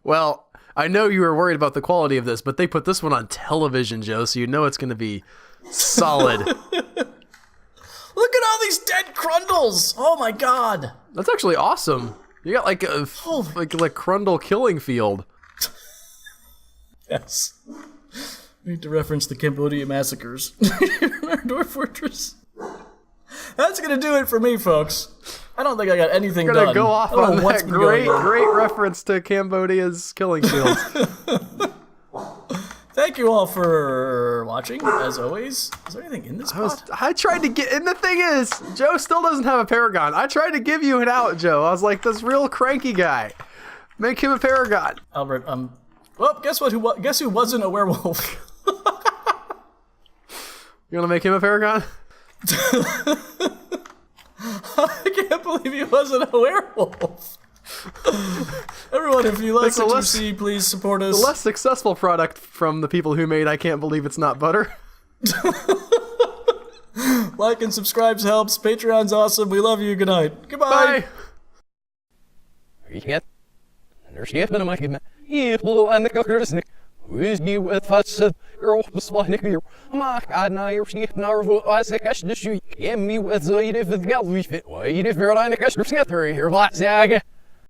Well, I know you were worried about the quality of this, but they put this one on television, Joe, so you know it's going to be solid. Look at all these dead Crundles! Oh my god! That's actually awesome. You got like a like Crundle killing field. Yes. We need to reference the Cambodia massacres in our Dwarf Fortress. That's gonna do it for me, folks. I don't think I got anything Gonna done. go off I don't on know what's that been going on. great reference to Cambodia's killing fields. Thank you all for watching, as always. Is there anything in this pot? I tried to get, and the thing is, Joe still doesn't have a Paragon. I tried to give you an out, Joe. I was like, this real cranky guy. Make him a Paragon. Albert, well, guess what? Guess who wasn't a werewolf? You want to make him a Paragon? I can't believe he wasn't a werewolf. Everyone, if you like It's what you see, please support us. The less successful product from the people who made I Can't Believe It's Not Butter. Like and subscribe helps. Patreon's awesome. We love you. Good night. Goodbye. Bye. Whiskey with fuss, girl, swannick here. My God, now you're sneaking narvo. I say, cash the shoe. Give me with the if it's gal, we fit. Wait, if you're on the cash, here, black sag.